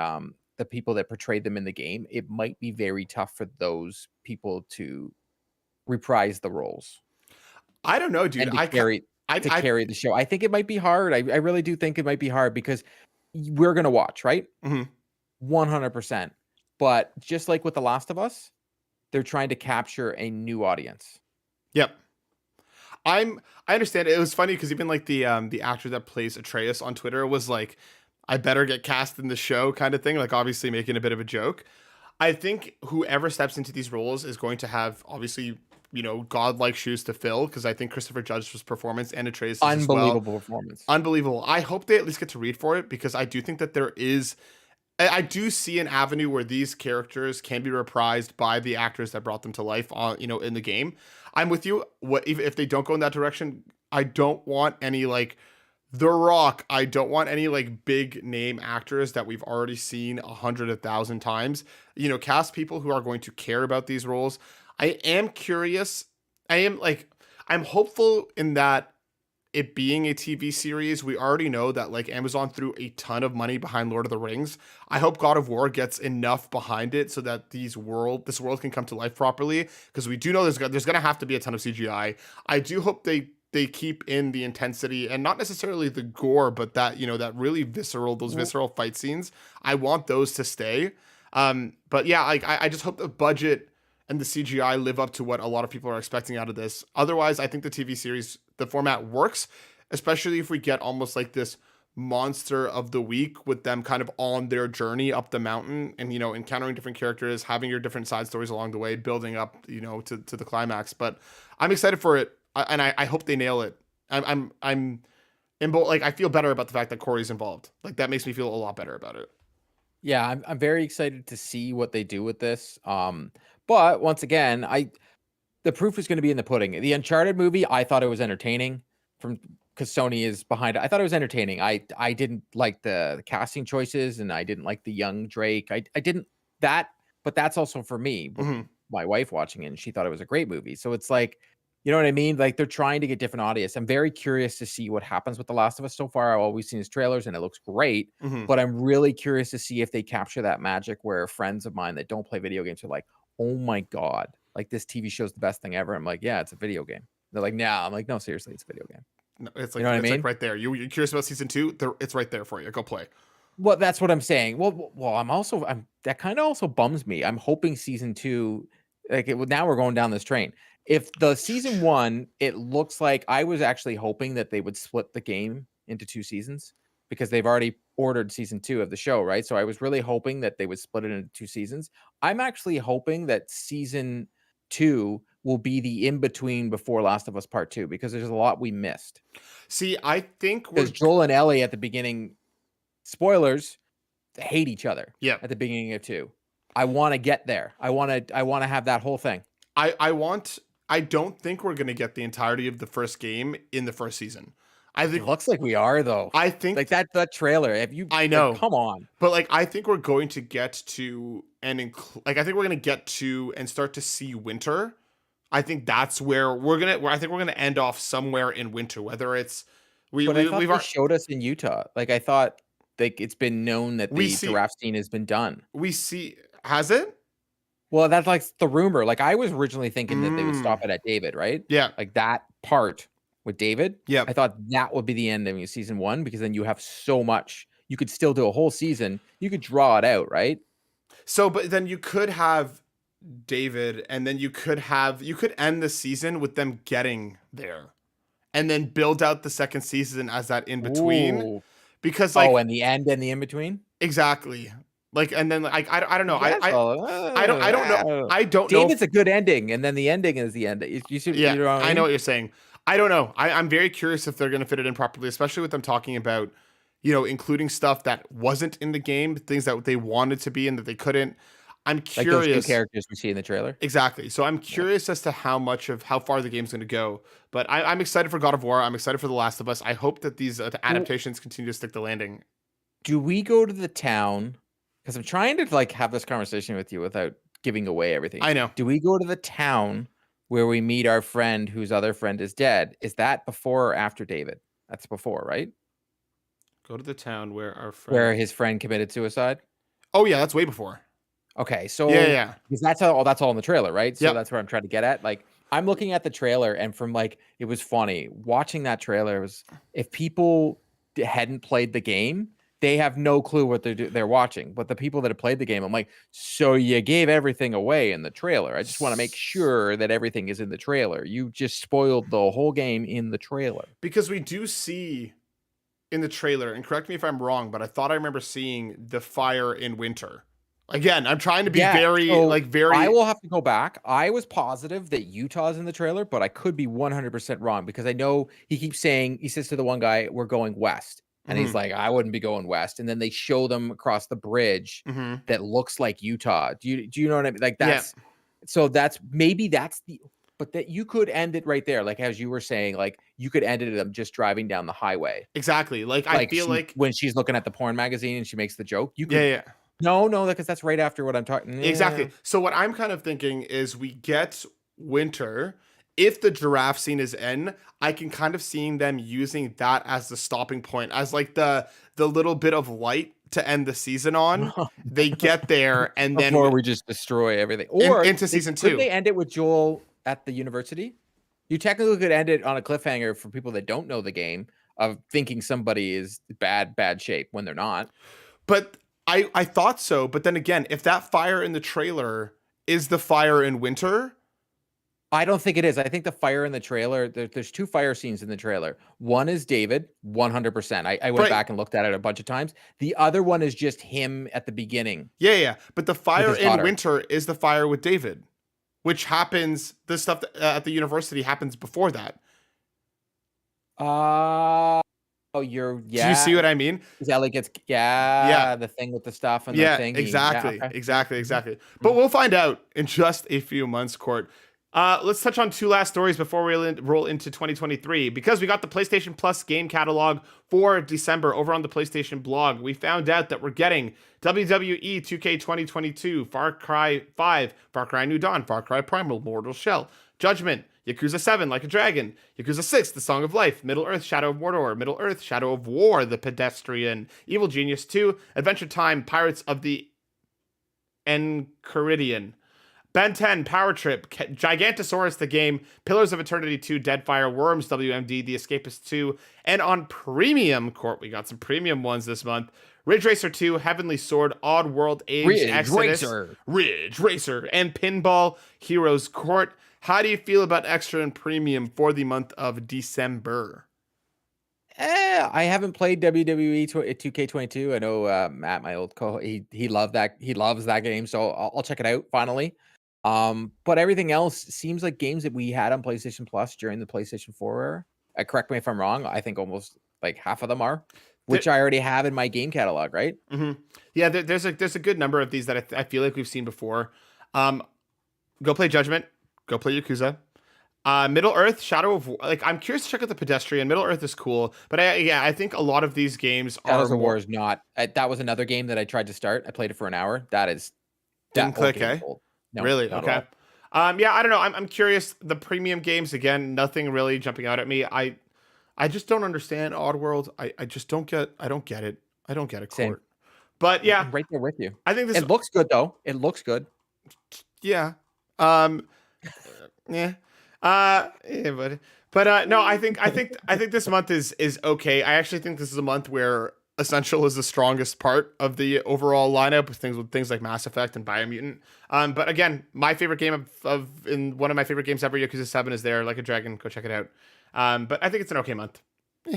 people that portrayed them in the game, it might be very tough for those people to reprise the roles I don't know, dude. and to carry I the show. I think it might be hard. I really do think it might be hard because we're gonna watch, right? mhm. 100%. But just like with The Last of Us, they're trying to capture a new audience. Yep. I understand. It was funny because even like the actor that plays Atreus on Twitter was like, I better get cast in the show kind of thing, like obviously making a bit of a joke. I think whoever steps into these roles is going to have obviously, godlike shoes to fill because I think Christopher Judge's performance and Atreus as well. Unbelievable performance. Unbelievable. I hope they at least get to read for it because I do think that I do see an avenue where these characters can be reprised by the actors that brought them to life in the game. I'm with you. What if they don't go in that direction? I don't want any like The Rock. I don't want any like big name actors that we've already seen 100,000 times. Cast people who are going to care about these roles. I am curious. I'm hopeful in that it being a TV series, we already know that like Amazon threw a ton of money behind Lord of the Rings. I hope God of War gets enough behind it so that this world can come to life properly because we do know there's going to have to be a ton of CGI. I do hope they keep in the intensity and not necessarily the gore, but that that really visceral fight scenes. I want those to stay. But yeah, like I just hope the budget and the CGI live up to what a lot of people are expecting out of this. Otherwise, I think the TV series, the format works, especially if we get almost like this monster of the week with them kind of on their journey up the mountain and, encountering different characters, having your different side stories along the way, building up, to the climax. But I'm excited for it. I hope they nail it. I'm like, I feel better about the fact that Corey's involved. Like that makes me feel a lot better about it. Yeah, I'm very excited to see what they do with this. But once again, the proof is going to be in the pudding. The Uncharted movie, I thought it was entertaining because Sony is behind it. I thought it was entertaining. I didn't like the casting choices and I didn't like the young Drake. I didn't that, but that's also for me with Mhm. my wife watching it and she thought it was a great movie. So it's like, you know what I mean? Like they're trying to get different audience. I'm very curious to see what happens with The Last of Us so far. All we've seen is trailers and it looks great, Mhm. but I'm really curious to see if they capture that magic where friends of mine that don't play video games are like, "Oh my god, like this TV show is the best thing ever." I'm like, "Yeah, it's a video game." They're like, "Nah." I'm like, "No, seriously, it's a video game." No, it's You like know what I it's like mean? right there. You're curious about season 2? It's right there for you. Go play. Well, that's what I'm saying. Well, I'm that kind of also bums me. I'm hoping season 2, now we're going down this train. If the season 1, it looks like I was actually hoping that they would split the game into 2 seasons because they've already ordered season 2 of the show, right? So I was really hoping that they would split it into 2 seasons. I'm actually hoping that season 2 will be the in between before Last of Us Part 2 because there's a lot we missed. See, I think Because we're Joel and Ellie at the beginning, spoilers, hate each other yeah. at the beginning of 2. I want to get there. I want to have that whole thing. I don't think we're gonna get the entirety of the first game in the first season. I It think looks like we are though. I think Like that trailer. Have you I like know. come on. But like I think we're going to get to like I think we're gonna get to and start to see winter. I think that's where I think we're gonna end off somewhere in winter, whether it's But I thought we've they showed us in Utah. Like I thought like it's been known that we the see giraffe scene has been done. we see has it? Well, that's like the rumor. Like I was originally thinking that they would stop Mm, it at David, right? yeah. Like that part with David. I Yep. thought that would be the end of season 1 because then you have so much. You could still do a whole season. You could draw it out, right? So but then you could have David and then you could end the season with them getting there and then build out the second season as that in between Ooh. because Oh, like and the end and the in between? exactly. Like and then like I don't know. That's all. I don't know. I don't know. David's a good ending, and then the ending is the end. You see, Yeah, you know what I I know mean? what you're saying. I don't know. I'm very curious if they're going to fit it in properly, especially with them talking about, you know, including stuff that wasn't in the game, things that they wanted to be and that they couldn't. I'm Like those 2 curious. characters we see in the trailer. Exactly. So I'm Yeah. curious as to how far the game's going to go. But I'm excited for God of War. I'm excited for The Last of Us. I hope that these adaptations continue to stick the landing. Do we go to the town? Because I'm trying to like have this conversation with you without giving away everything. I know. Do we go to the town where we meet our friend whose other friend is dead? Is that before or after David? That's before, right? Go to the town where our Where friend. his friend committed suicide. Oh yeah, that's way before. Okay, Yeah, so yeah, because that's all in the trailer, right? So yep. that's where I'm trying to get at. Like I'm looking at the trailer, and from like it was funny watching that trailer. Was if people hadn't played the game, they have no clue what they're watching. But the people that have played the game, I'm like, so you gave everything away in the trailer. I just want to make sure that everything is in the trailer. You just spoiled the whole game in the trailer. Because we do see in the trailer, and correct me if I'm wrong, but I thought I remember seeing the fire in winter. Again, I'm trying to be very. I will have to go back. I was positive that Utah's in the trailer, but I could be 100% wrong because I know he says to the one guy, "We're going west," and he's Mhm, like, "I wouldn't be going west." And then they show them across the bridge mhm. that looks like Utah. Do you know what I mean? Like Yeah, maybe that's the. But that you could end it right there, like as you were saying, like you could end it at them just driving down the highway, exactly. Like I like feel like when she's looking at the porn magazine and she makes the joke. You yeah, could yeah. no, because that's right after what I'm talking. Yeah. Exactly. So what I'm kind of thinking is we get winter. If the giraffe scene is in, I can kind of seeing them using that as the stopping point, as like the little bit of light to end the season on. They get there and then Before we just destroy everything. Or into season could 2. they end it with Joel at the university? You technically could end it on a cliffhanger for people that don't know the game of thinking somebody is bad shape when they're not. But I thought so, but then again, if that fire in the trailer is the fire in winter, I don't think it is. I think the fire in the trailer, there's 2 fire scenes in the trailer. One is David, 100%. I went right? back and looked at it a bunch of times. The other one is just him at the beginning. Yeah, yeah. But the fire his in daughter. winter is the fire with David, which happens. The stuff at the university happens before that. Oh, you're Do you see what I mean? Because Ellie gets Yeah. the thing with the stuff and the Yeah, thingy. exactly, Yeah, okay. exactly, Mhm. exactly. But we'll find out in just a few months, Court. Let's touch on 2 last stories before we roll into 2023. Because we got the PlayStation Plus game catalog for December over on the PlayStation blog. We found out that we're getting WWE 2K 2022, Far Cry 5, Far Cry New Dawn, Far Cry Primal, Mortal Shell, Judgment, Yakuza 7, Like a Dragon, Yakuza 6, The Song of Life, Middle Earth, Shadow of Mordor, Middle Earth, Shadow of War, The Pedestrian, Evil Genius 2, Adventure Time, Pirates of the Enchiridion, Ben 10, Power Trip, Gigantosaurus the Game, Pillars of Eternity 2, Deadfire, Worms WMD, The Escapist 2, and on Premium Court, we got some premium ones this month. Ridge Racer 2, Heavenly Sword, Odd World Age, Ridge Exodus, Racer. Ridge Racer, and Pinball Heroes Court. How do you feel about extra and premium for the month of December? I haven't played WWE 2K22. I know Matt, my old co, he loved that. He loves that game, so I'll check it out finally. But everything else seems like games that we had on PlayStation Plus during the PlayStation 4 era. Correct me if I'm wrong. I think almost like half of them are, which I already have in my game catalog, right? Mm-hmm. Yeah, there's a good number of these that I feel like we've seen before. Go play Judgment. Go play Yakuza. Middle Earth, Shadow of War. Like, I'm curious to check out the Pedestrian. Middle Earth is cool, but I think a lot of these games Shadows are of War is not. That was another game that I tried to start. I played it for an hour. Didn't click, eh? No, really? Okay. Yeah, I don't know. I'm curious. The premium games again, nothing really jumping out at me. I just don't understand Oddworld. I just don't get. I don't get it. I don't get it. Same. Court. But yeah, I'm right there with you. I think this. It looks good though. It looks good. Yeah. Yeah. Yeah, but no, I think this month is okay. I actually think this is a month where Essential is the strongest part of the overall lineup with things like Mass Effect and Biomutant. But again, my favorite game in one of my favorite games ever, Yakuza 7 is there, Like a Dragon. Go check it out. But I think it's an okay month.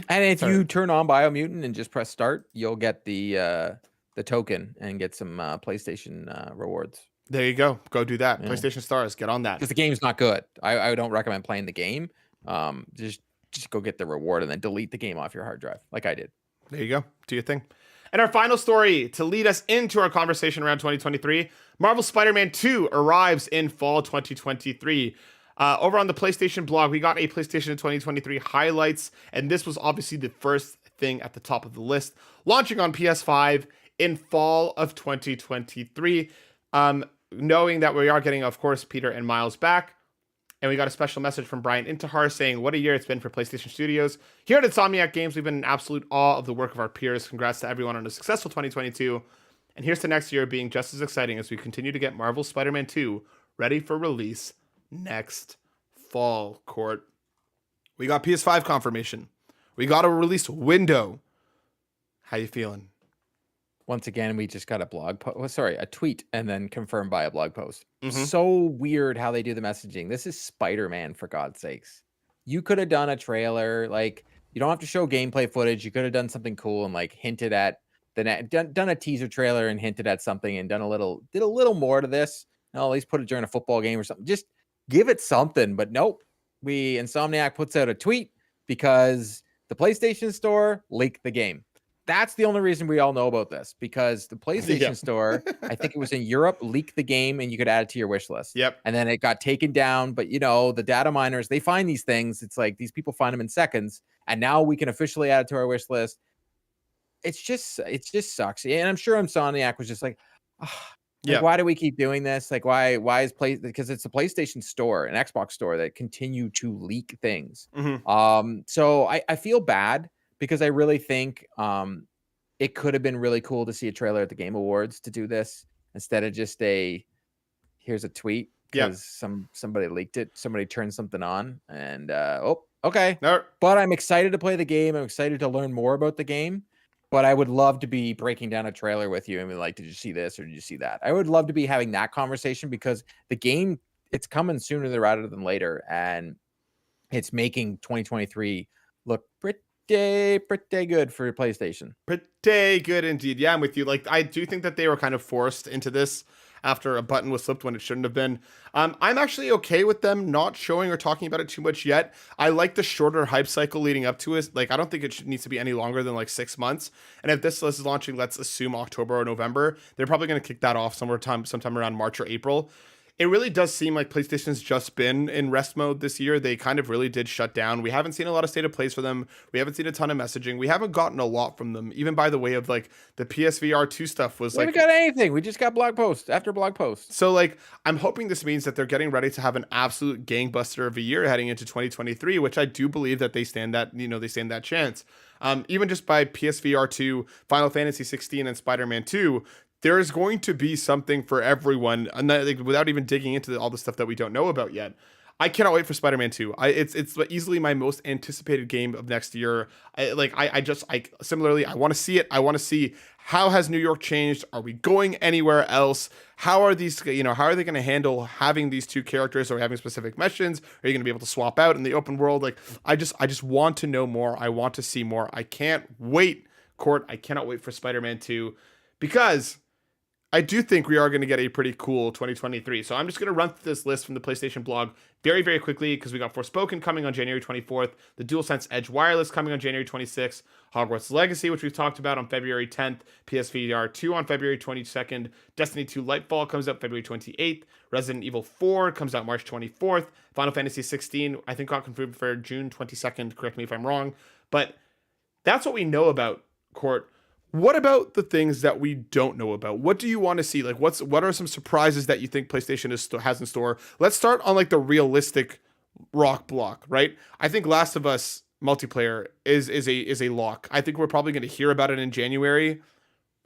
And if you turn on Biomutant and just press start, you'll get the token and get some PlayStation rewards. There you go. Go do that. Yeah. PlayStation Stars, get on that. Because the game's not good. I don't recommend playing the game. Just go get the reward and then delete the game off your hard drive, like I did. There you go. Do your thing. And our final story to lead us into our conversation around 2023, Marvel Spider-Man 2 arrives in fall 2023. Over on the PlayStation blog, we got a PlayStation 2023 highlights, and this was obviously the first thing at the top of the list, launching on PS5 in fall of 2023. Knowing that we are getting, of course, Peter and Miles back. And we got a special message from Brian Intihar saying, what a year it's been for PlayStation Studios. Here at Insomniac Games, we've been in absolute awe of the work of our peers. Congrats to everyone on a successful 2022. And here's to next year being just as exciting as we continue to get Marvel Spider-Man 2 ready for release next fall. Court. We got PS5 confirmation. We got a release window. How you feeling? Once again, we just got a tweet and then confirmed by a blog post. Mm-hmm. So weird how they do the messaging. This is Spider-Man, for God's sakes. You could have done a trailer. Like, you don't have to show gameplay footage. You could have done something cool and like hinted at done a teaser trailer and hinted at something and did a little more to this. No, at least put it during a football game or something. Just give it something. But nope. Insomniac puts out a tweet because the PlayStation Store leaked the game. That's the only reason we all know about this, because the PlayStation Store, I think it was in Europe, leaked the game and you could add it to your wish list. Yep. And then it got taken down. But, the data miners, they find these things. It's like these people find them in seconds. And now we can officially add it to our wish list. It just sucks. And I'm sure Insomniac was just like, why do we keep doing this? Like, why is because it's a PlayStation Store, an Xbox Store that continue to leak things. Mm-hmm. So I feel bad, because I really think it could have been really cool to see a trailer at the Game Awards to do this instead of just here's a tweet because somebody leaked it, somebody turned something on, and okay. No. But I'm excited to play the game. I'm excited to learn more about the game. But I would love to be breaking down a trailer with you and be like, did you see this or did you see that? I would love to be having that conversation, because the game, it's coming sooner rather than later, and it's making 2023 look pretty good for PlayStation. Pretty good indeed. Yeah, I'm with you. Like, I do think that they were kind of forced into this after a button was slipped when it shouldn't have been. I'm actually okay with them not showing or talking about it too much yet. I like the shorter hype cycle leading up to it. Like, I don't think it needs to be any longer than like 6 months. And if this list is launching, let's assume October or November, they're probably going to kick that off sometime around March or April. It really does seem like PlayStation's just been in rest mode this year. They kind of really did shut down. We haven't seen a lot of state of plays for them. We haven't seen a ton of messaging. We haven't gotten a lot from them, even by the way of like the PSVR 2 stuff was we haven't got anything. We just got blog post after blog post. So like, I'm hoping this means that they're getting ready to have an absolute gangbuster of a year heading into 2023, which I do believe that they stand that chance. Even just by PSVR 2, Final Fantasy 16, and Spider-Man 2, there is going to be something for everyone, and like, without even digging into all the stuff that we don't know about yet. I cannot wait for Spider-Man 2. It's easily my most anticipated game of next year. I similarly, I want to see it. I want to see how has New York changed? Are we going anywhere else? How are how are they going to handle having these two characters or having specific missions? Are you going to be able to swap out in the open world? Like, I just want to know more. I want to see more. I can't wait, Court. I cannot wait for Spider-Man 2 because I do think we are going to get a pretty cool 2023. So I'm just going to run through this list from the PlayStation blog very, very quickly because we got Forspoken coming on January 24th, the DualSense Edge Wireless coming on January 26th, Hogwarts Legacy, which we've talked about, on February 10th, PSVR 2 on February 22nd, Destiny 2 Lightfall comes out February 28th, Resident Evil 4 comes out March 24th, Final Fantasy 16, I think got confirmed for June 22nd, correct me if I'm wrong, but that's what we know about, Court. What about the things that we don't know about? What do you want to see? Like, what are some surprises that you think PlayStation has in store? Let's start on like the realistic rock block, right? I think Last of Us multiplayer is a lock. I think we're probably going to hear about it in January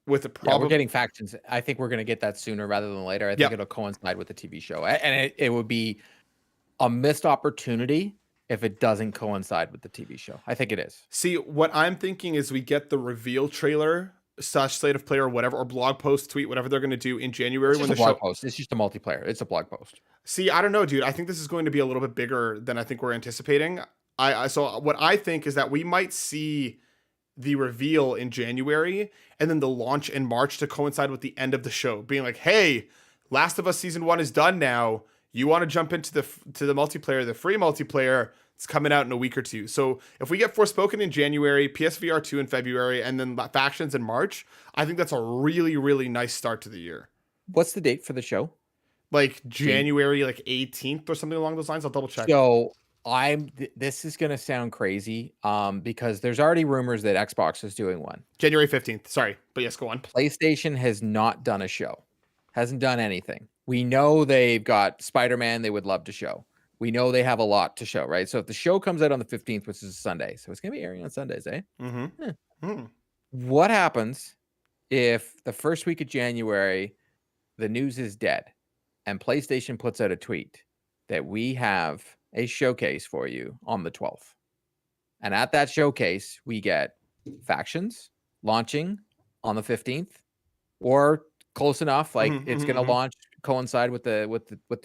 with a problem. Yeah, we're getting factions. I think we're going to get that sooner rather than later. I think it'll coincide with the TV show, and it would be a missed opportunity if it doesn't coincide with the TV show. I think it is. See, what I'm thinking is we get the reveal trailer / slate of play or whatever, or blog post, tweet, whatever they're going to do in January. It's just a blog post. It's just a multiplayer. It's a blog post. See, I don't know, dude. I think this is going to be a little bit bigger than I think we're anticipating. So what I think is that we might see the reveal in January and then the launch in March to coincide with the end of the show, being like, hey, Last of Us Season 1 is done now. You want to jump into the multiplayer, the free multiplayer. It's coming out in a week or two. So if we get Forspoken in January, PSVR 2 in February, and then Factions in March, I think that's a really, really nice start to the year. What's the date for the show? Like January, like 18th or something along those lines. I'll double check. So this is going to sound crazy because there's already rumors that Xbox is doing one. January 15th. Sorry, but yes, go on. PlayStation has not done a show. Hasn't done anything. We know they've got Spider-Man they would love to show. We know they have a lot to show, right? So if the show comes out on the 15th, which is a Sunday, so it's going to be airing on Sundays, eh? What happens if the first week of January, the news is dead and PlayStation puts out a tweet that we have a showcase for you on the 12th? And at that showcase, we get Factions launching on the 15th or close enough. Like it's going to launch, coincide with the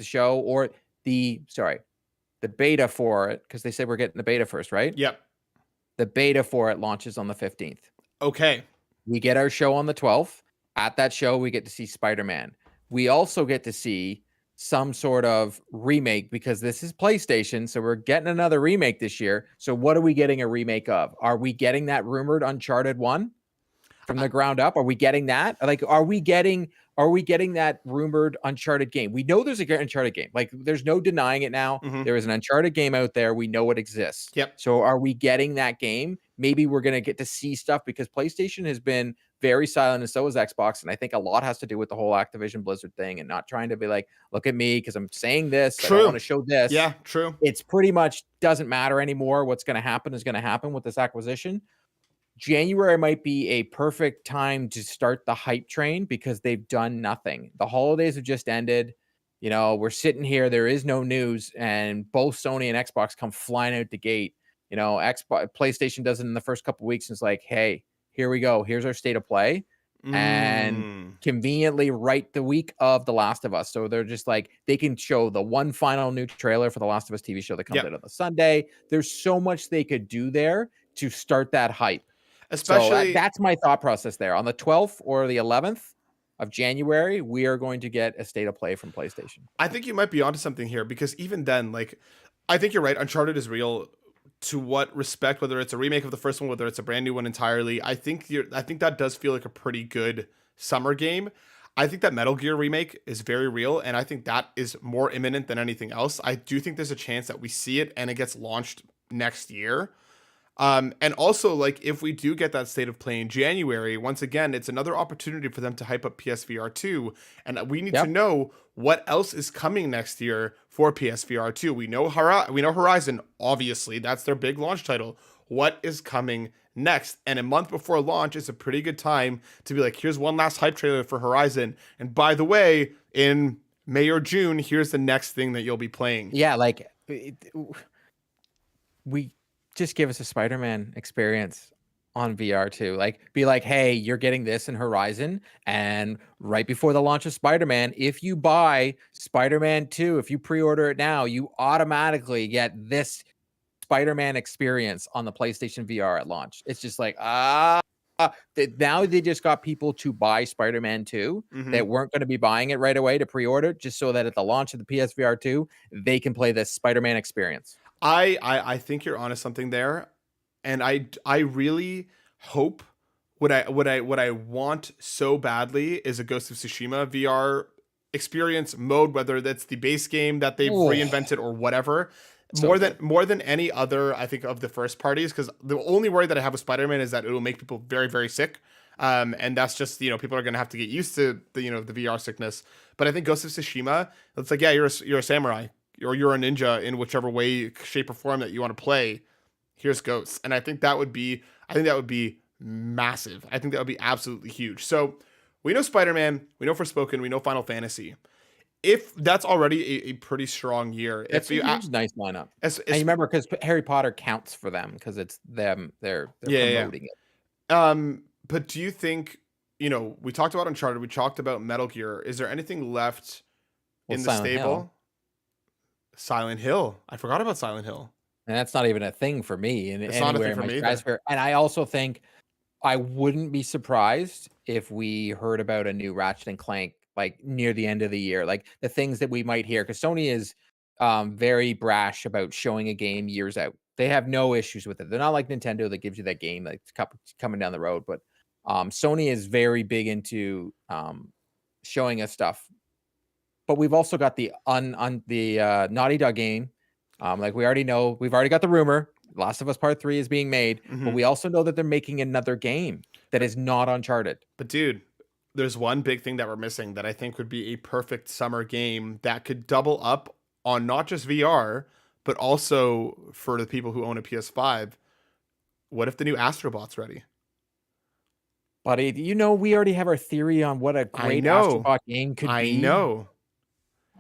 show, or the beta for it, because they said we're getting the beta first, right? Yep. The beta for it launches on the 15th. Okay. We get our show on the 12th. At that show, we get to see Spider-Man. We also get to see some sort of remake because this is PlayStation, so we're getting another remake this year. So what are we getting a remake of? Are we getting that rumored Uncharted 1 from the ground up? Are we getting that? Like, are we getting that rumored Uncharted game? We know there's a Uncharted game. Like, there's no denying it now. There is an Uncharted game out there. We know it exists. Yep. So are we getting that game? Maybe we're going to get to see stuff because PlayStation has been very silent, and so is Xbox. And I think a lot has to do with the whole Activision Blizzard thing and not trying to be like, look at me because I'm saying this. True. I don't want to show this. Yeah, true. It's pretty much doesn't matter anymore. What's going to happen is going to happen with this acquisition. January might be a perfect time to start the hype train because they've done nothing. The holidays have just ended. You know, we're sitting here. There is no news, and both Sony and Xbox come flying out the gate. You know, PlayStation does it in the first couple of weeks and it's like, hey, here we go. Here's our state of play. And conveniently right the week of The Last of Us. So they're just like, they can show the one final new trailer for The Last of Us TV show that comes out on the Sunday. There's so much they could do there to start that hype. Especially so that's my thought process there. On the 12th or the 11th of January, we are going to get a state of play from PlayStation. I think you might be onto something here because even then, like, I think you're right. Uncharted is real. To what respect, whether it's a remake of the first one, whether it's a brand new one entirely, I think that does feel like a pretty good summer game. I think that Metal Gear remake is very real, and I think that is more imminent than anything else. I do think there's a chance that we see it and it gets launched next year. And also, like, if we do get that state of play in January, once again, it's another opportunity for them to hype up PSVR 2. And we need to know what else is coming next year for PSVR 2. We know Horizon, obviously, that's their big launch title. what is coming next. And a month before launch is a pretty good time to be like, here's one last hype trailer for Horizon. And by the way, in May or June, here's the next thing that you'll be playing. Yeah, like we just give us a Spider-Man experience on VR too. Like, be like, hey, you're getting this in Horizon, and right before the launch of Spider-Man, if you buy Spider-Man 2, if you pre-order it now, you automatically get this Spider-Man experience on the PlayStation VR at launch. It's just like, now they just got people to buy Spider-Man 2 that weren't going to be buying it right away to pre-order, just so that at the launch of the PSVR 2, they can play this Spider-Man experience. I think you're onto something there, and I really hope what I want so badly is a Ghost of Tsushima VR experience mode, whether that's the base game that they've reinvented or whatever. So more than any other, I think, of the first parties, because the only worry that I have with Spider-Man is that it will make people very, very sick. And that's just, people are going to have to get used to the VR sickness. But I think Ghost of Tsushima, it's like, yeah, you're a samurai or you're a ninja in whichever way, shape, or form that you want to play. Here's Ghosts. And I think that would be massive. I think that would be absolutely huge. So we know Spider-Man, we know Forspoken, we know Final Fantasy. If that's already a pretty strong year, it's a nice lineup. And you remember, because Harry Potter counts for them because it's them. They're promoting it. But do you think, we talked about Uncharted, we talked about Metal Gear. Is there anything left in the stable? Silent Hill. I forgot about Silent Hill. And that's not even a thing for me. And it's not a thing for me either. And I also think I wouldn't be surprised if we heard about a new Ratchet and Clank like near the end of the year, like the things that we might hear, because Sony is very brash about showing a game years out. They have no issues with it. They're not like Nintendo that gives you that game like coming down the road. But Sony is very big into showing us stuff. But we've also got the Naughty Dog game. Like we already know, we've already got the rumor. Last of Us Part 3 is being made, but we also know that they're making another game that is not Uncharted. But dude, there's one big thing that we're missing that I think would be a perfect summer game that could double up on not just VR, but also for the people who own a PS5. What if the new Astrobot's ready? Buddy, we already have our theory on what a great Astrobot game could be. I know.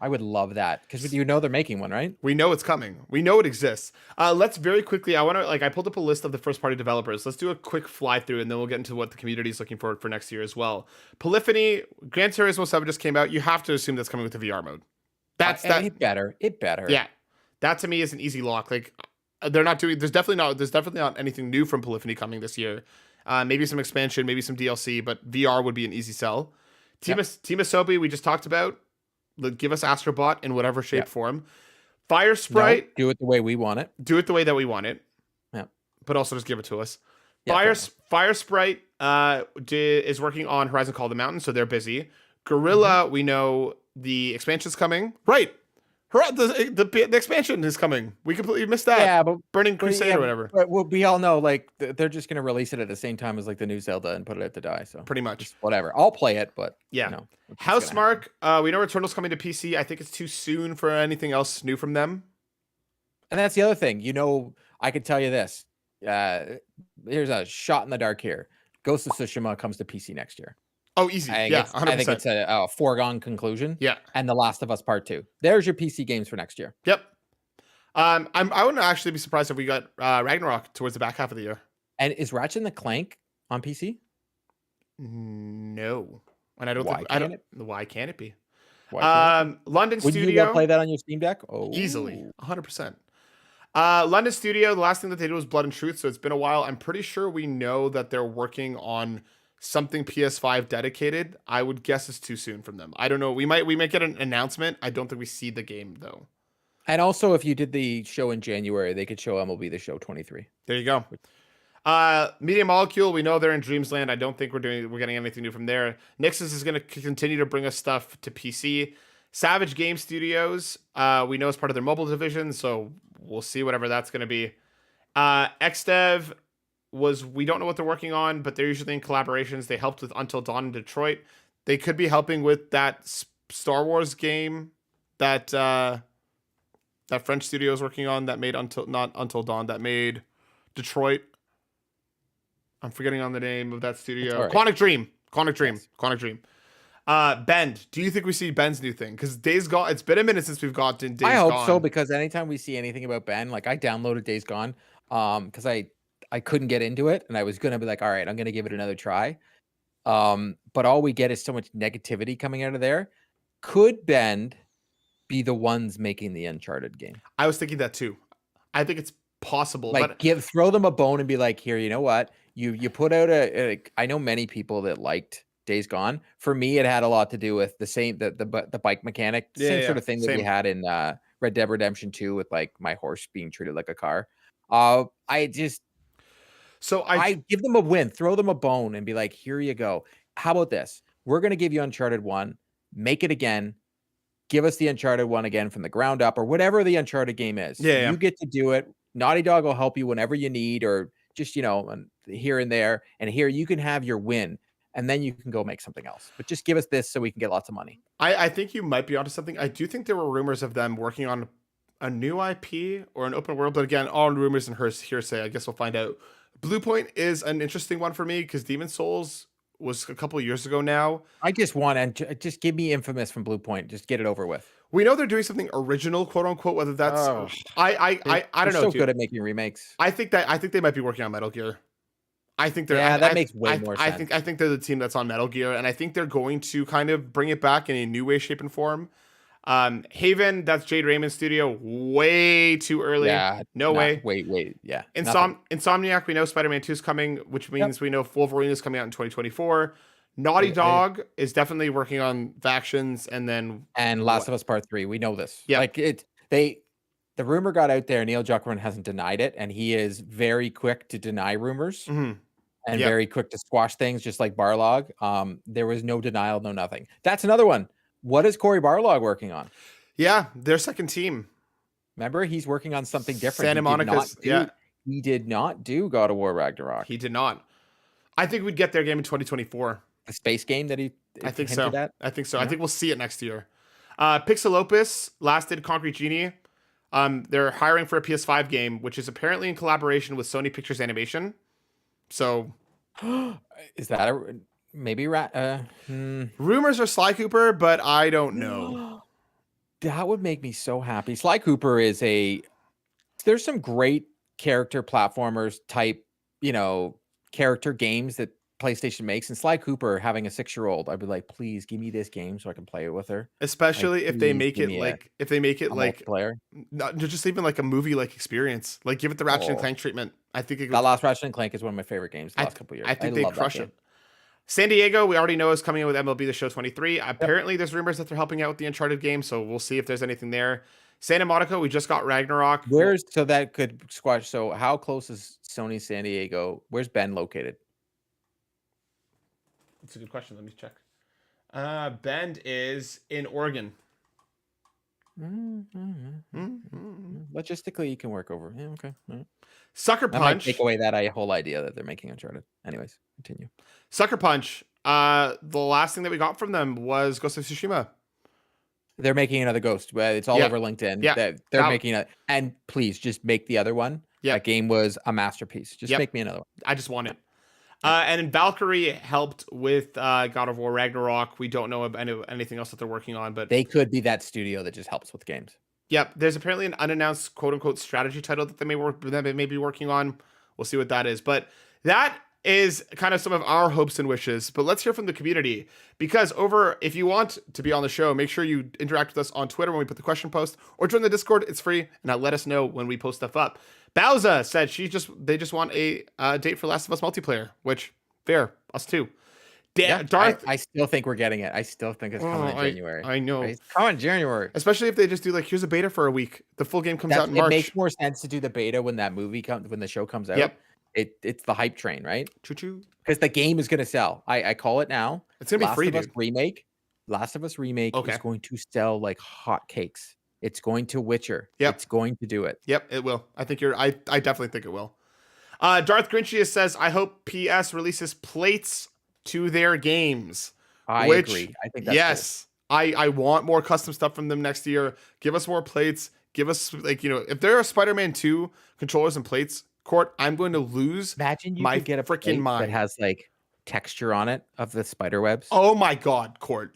I would love that, because they're making one, right? We know it's coming. We know it exists. Let's very quickly, I pulled up a list of the first party developers. Let's do a quick fly through, and then we'll get into what the community is looking for next year as well. Polyphony, Gran Turismo 7 just came out. You have to assume that's coming with the VR mode. It better. Yeah. That to me is an easy lock. Like, they're not doing, there's definitely not anything new from Polyphony coming this year. Maybe some expansion, maybe some DLC, but VR would be an easy sell. Team Asobi, we just talked about. Give us Astrobot in whatever shape, form. Fire Sprite. No, do it the way we want it. Do it the way that we want it. Yeah. But also just give it to us. Yeah, Fire Sprite is working on Horizon Call of the Mountain, so they're busy. Gorilla, we know the expansion's coming. Right. The expansion is coming. We completely missed that. Yeah, but Burning Crusade or whatever. But we all know, like, they're just going to release it at the same time as like the new Zelda and put it at the die. So pretty much whatever. I'll play it, but yeah. Housemarque, we know Returnal's coming to PC. I think it's too soon for anything else new from them. And that's the other thing. I could tell you this. Here's a shot in the dark here. Ghost of Tsushima comes to PC next year. Oh, easy. Yeah, 100%. I think it's a foregone conclusion. Yeah. And The Last of Us Part 2. There's your PC games for next year. Yep. I wouldn't actually be surprised if we got Ragnarok towards the back half of the year. And is Ratchet and Clank on PC? No. And I don't why can't it be? London Studio. Would you play that on your Steam Deck? Oh, easily. 100%. London Studio, the last thing that they did was Blood and Truth, so it's been a while. I'm pretty sure we know that they're working on something PS5 dedicated. I would guess it's too soon from them. I don't know. We might get an announcement. I don't think we see the game though. And also, if you did the show in January, they could show MLB The Show 23. There you go. Media Molecule, we know they're in Dreamsland. I don't think we're getting anything new from there. Nixus is going to continue to bring us stuff to PC. Savage Game Studios, we know is part of their mobile division, so we'll see whatever that's going to be. XDev we don't know what they're working on, but they're usually in collaborations. They helped with Until Dawn in Detroit. They could be helping with that Star Wars game that French studio is working on that made Until Dawn, that made Detroit. I'm forgetting on the name of that It's studio. all right. Quantic Dream. Yes. Quantic Dream. Bend. Do you think we see Ben's new thing? Because Days Gone. It's been a minute since we've gotten I Days hope so, Gone. because anytime we see anything about Ben, like I downloaded Days Gone, because I couldn't get into it, and I was gonna be like, all right, I'm gonna give it another try. But all we get is so much negativity coming out of there. Could Bend be the ones making the Uncharted game? I was thinking that too. I think it's possible, Like, but throw them a bone and be like, here, you know what? You put out I know many people that liked Days Gone. For me, it had a lot to do with the bike mechanic, same sort of thing that we same. had in Red Dead Redemption 2 with like my horse being treated like a car. I just So I give them a win, throw them a bone and be like, here you go. How about this? We're gonna give you Uncharted 1, make it again, give us the Uncharted 1 again from the ground up, or whatever the Uncharted game is. Yeah. You get to do it. Naughty Dog will help you whenever you need, or just, here and there. And here you can have your win, and then you can go make something else. But just give us this so we can get lots of money. I think you might be onto something. I do think there were rumors of them working on a new IP or an open world, but again, all rumors and hearsay. I guess we'll find out. Blue Point is an interesting one for me because Demon Souls was a couple of years ago now. I just want and just give me Infamous from Blue Point. Just get it over with. We know they're doing something original, quote unquote. Whether that's Oh, I don't know. So Dude. good at making remakes. I think they might be working on Metal Gear. I think they're that makes way more sense. I think they're the team that's on Metal Gear, and I think they're going to kind of bring it back in a new way, shape, and form. Haven, that's Jade Raymond's studio. Way too early. Yeah, No way. Wait. Yeah. Insomniac, we know Spider-Man 2 is coming, which means we know Wolverine is coming out in 2024. Naughty Dog is definitely working on Factions, and Last of Us Part 3. We know this. Yeah. Like the rumor got out there. Neil Druckmann hasn't denied it, and he is very quick to deny rumors and very quick to squash things, just like Barlog. There was no denial, no nothing. That's another one. What is Cory Barlog working on? Yeah, their second team. Remember, he's working on something different. Santa Monica's, He did not do God of War Ragnarok. He did not. I think we'd get their game in 2024. The space game that he I think hinted so. at? I think so. Yeah. I think we'll see it next year. Pixel Opus last did Concrete Genie. They're hiring for a PS5 game, which is apparently in collaboration with Sony Pictures Animation. So, is that maybe rumors are Sly Cooper, but I don't know. That would make me so happy. Sly Cooper there's some great character platformers type, character games that PlayStation makes, and Sly Cooper having a 6-year-old, I'd be like, please give me this game so I can play it with her. Especially if they make it like multiplayer, not just even like a movie like experience. Like give it the Ratchet and Clank treatment. I think that last Ratchet and Clank is one of my favorite games the last couple of years. I think they crush it. San Diego, we already know is coming in with MLB The Show 23. Apparently, there's rumors that they're helping out with the Uncharted game, so we'll see if there's anything there. Santa Monica, we just got Ragnarok. So that could squash. So how close is Sony San Diego? Where's Ben located? That's a good question. Let me check. Bend is in Oregon. Logistically, you can work over. Yeah, okay. Right. Sucker That Punch. might take away that whole idea that they're making Uncharted. Anyways, continue. Sucker Punch. The last thing that we got from them was Ghost of Tsushima. They're making another Ghost. It's all over LinkedIn. Yeah. They're making it. And please just make the other one. Yeah. That game was a masterpiece. Just make me another one. I just want it. And then Valkyrie helped with God of War Ragnarok. We don't know anything else that they're working on, but they could be that studio that just helps with games. Yep. There's apparently an unannounced quote unquote strategy title that they may be working on. We'll see what that is. But that is kind of some of our hopes and wishes. But let's hear from the community, because if you want to be on the show, make sure you interact with us on Twitter when we put the question post, or join the Discord. It's free, and let us know when we post stuff up. Bowza said they just want a date for Last of Us multiplayer, which fair, us too. Darth, I still think we're getting it. I still think it's coming in January. I know. It's coming in January. Especially if they just do here's a beta for a week. The full game comes out in March. It makes more sense to do the beta when the show comes out. Yep. It's the hype train, right? Choo-choo. Because the game is going to sell. I call it now. It's going to be free, dude. Last of Us Remake is going to sell like hotcakes. It's going to Witcher. Yep. It's going to do it. Yep, it will. I definitely think it will. Darth Grinchius says, I hope PS releases plates to their games. I agree. I think that's cool. I want more custom stuff from them next year. Give us more plates. Give us if there are Spider-Man 2 controllers and plates, Court, I'm going to lose Imagine you my could get a freaking plate that mind. has like texture on it of the spider webs. Oh my God, Court.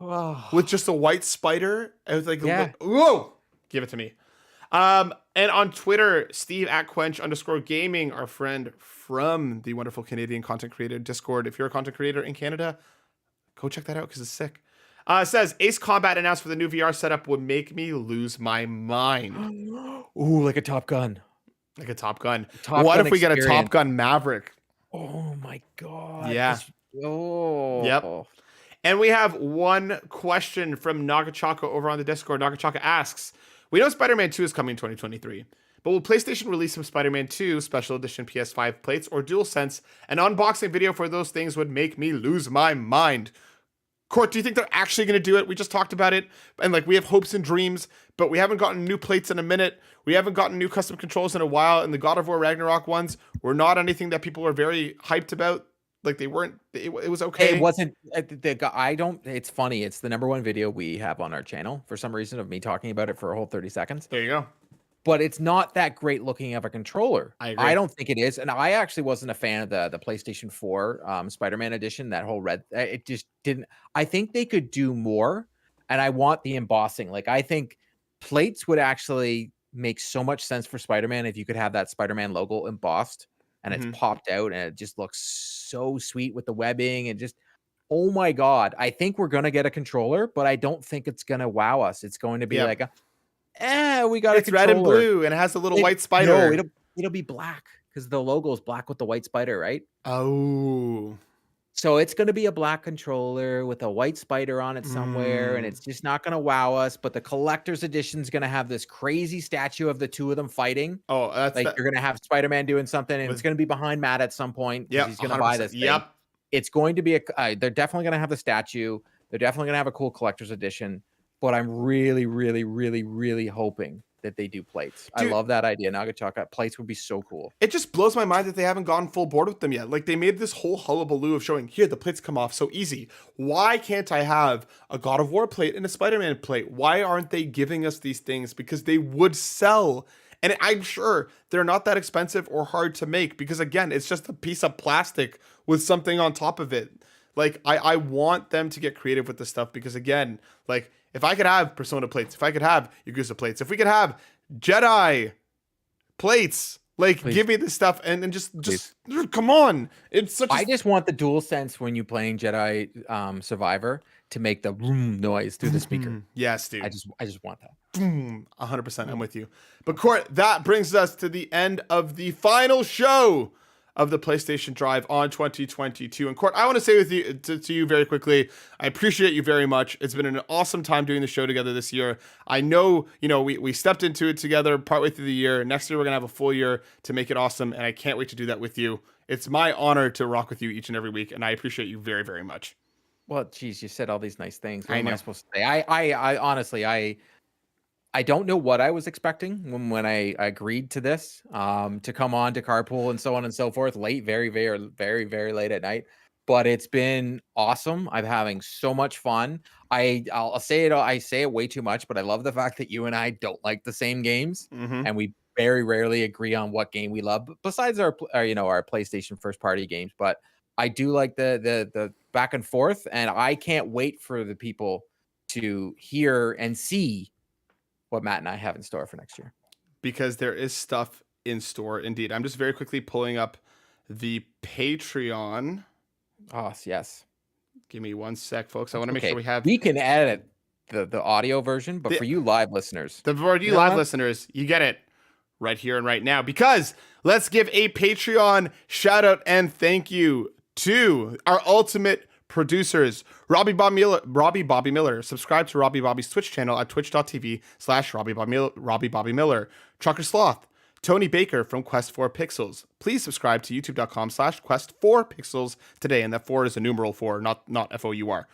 With Oh, just a white spider. I was like, yeah. whoa, give it to me. And on Twitter, Steve at Quench_gaming, our friend from the wonderful Canadian content creator Discord. If you're a content creator in Canada, go check that out because it's sick. Says Ace Combat announced for the new VR setup would make me lose my mind. Ooh, like a Top Gun. Like a Top Gun. Top What Gun if we get a Top experience. Gun Maverick? Oh my God. Yeah. Yep. Oh. And we have one question from Nagachaka over on the Discord. Nagachaka asks, we know Spider-Man 2 is coming in 2023, but will PlayStation release some Spider-Man 2 special edition PS5 plates or DualSense? An unboxing video for those things would make me lose my mind. Court, do you think they're actually going to do it? We just talked about it, and like we have hopes and dreams, but we haven't gotten new plates in a minute. We haven't gotten new custom controls in a while, and the God of War Ragnarok ones were not anything that people were very hyped about. Like they weren't. It was okay. It wasn't I don't. It's funny. It's the #1 video we have on our channel for some reason of me talking about it for a whole 30 seconds. There you go. But it's not that great looking of a controller. I agree. I don't think it is, and I actually wasn't a fan of the PlayStation 4 Spider-Man edition. That whole red, it just didn't. I think they could do more, and I want the embossing. Like I think plates would actually make so much sense for Spider-Man if you could have that Spider-Man logo embossed and it's popped out and it just looks so sweet with the webbing and just, oh my God. I think we're going to get a controller, but I don't think it's going to wow us. It's going to be like, we got a controller. It's red and blue and it has a little white spider. No, it'll be black because the logo is black with the white spider, right? Oh. So it's going to be a black controller with a white spider on it somewhere, and it's just not going to wow us. But the collector's edition is going to have this crazy statue of the two of them fighting. Oh, that's like you're going to have Spider-Man doing something, and it's going to be behind Matt at some point. Yeah, he's going to buy this thing. Yep. It's going to be they're definitely going to have the statue. They're definitely going to have a cool collector's edition. But I'm really, really, really, really hoping that they do plates. Dude, I love that idea. Nagachaka plates would be so cool. It just blows my mind that they haven't gone full board with them yet. Like they made this whole hullabaloo of showing here the plates come off so easy. Why can't I have a God of War plate and a Spider-Man plate? Why aren't they giving us these things? Because they would sell. And I'm sure they're not that expensive or hard to make because again, it's just a piece of plastic with something on top of it. Like I want them to get creative with this stuff because again, like if I could have Persona plates, if I could have Yakuza plates, if we could have Jedi plates, like give me this stuff and just come on. It's such I just want the DualSense when you're playing Jedi Survivor to make the noise through the speaker. Yes, dude. I just want that. 100%. I'm with you. But Court, that brings us to the end of the final show of the PlayStation Drive on 2022. And Court, I want to say with you to you very quickly, I appreciate you very much. It's been an awesome time doing the show together this year. I know, we stepped into it together partway through the year. Next year, we're going to have a full year to make it awesome. And I can't wait to do that with you. It's my honor to rock with you each and every week. And I appreciate you very, very much. Well, geez, you said all these nice things. What I am I know. supposed to say? I honestly, I don't know what I was expecting when I agreed to this, to come on to Carpool and so on and so forth, late, very, very, very, very late at night. But it's been awesome. I'm having so much fun. I'll say it. I say it way too much, but I love the fact that you and I don't like the same games, and we very rarely agree on what game we love. Besides our PlayStation first party games, but I do like the back and forth, and I can't wait for the people to hear and see what Matt and I have in store for next year. Because there is stuff in store, indeed. I'm just very quickly pulling up the Patreon. Oh, yes. Give me 1 sec, folks. I want to make sure we can edit the audio version, but for you live listeners. For you live listeners, you get it right here and right now. Because let's give a Patreon shout out and thank you to our ultimate producers, Robbie Bobby Miller. Subscribe to Robbie Bobby's Twitch channel at twitch.tv/Robbie Bobby Miller. Trucker Sloth, Tony Baker from Quest 4 Pixels. Please subscribe to youtube.com/Quest 4 Pixels today. And that 4 is a numeral 4, not FOUR.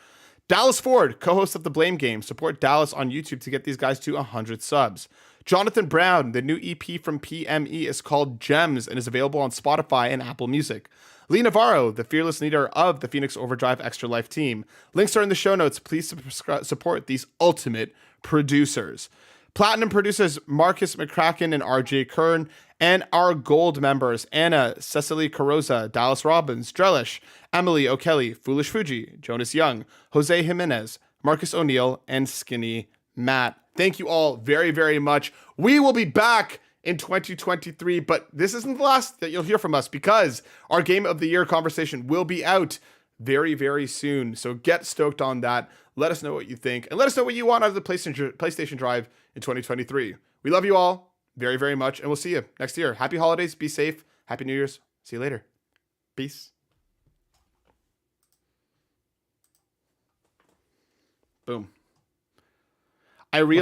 Dallas Ford, co-host of The Blame Game. Support Dallas on YouTube to get these guys to 100 subs. Jonathan Brown, the new EP from PME is called Gems and is available on Spotify and Apple Music. Lee Navarro, the fearless leader of the Phoenix Overdrive Extra Life team. Links are in the show notes. Please support these ultimate producers. Platinum producers Marcus McCracken and RJ Kern, and our gold members Anna, Cecily Carosa, Dallas Robbins, Drellish, Emily O'Kelly, Foolish Fuji, Jonas Young, Jose Jimenez, Marcus O'Neill, and Skinny Matt. Thank you all very, very much. We will be back in 2023, but this isn't the last that you'll hear from us because our Game of the Year conversation will be out very, very soon. So get stoked on that. Let us know what you think, and let us know what you want out of the PlayStation Drive in 2023. We love you all very, very much, and we'll see you next year. Happy holidays. Be safe. Happy New Year's. See you later. Peace. Boom. I realize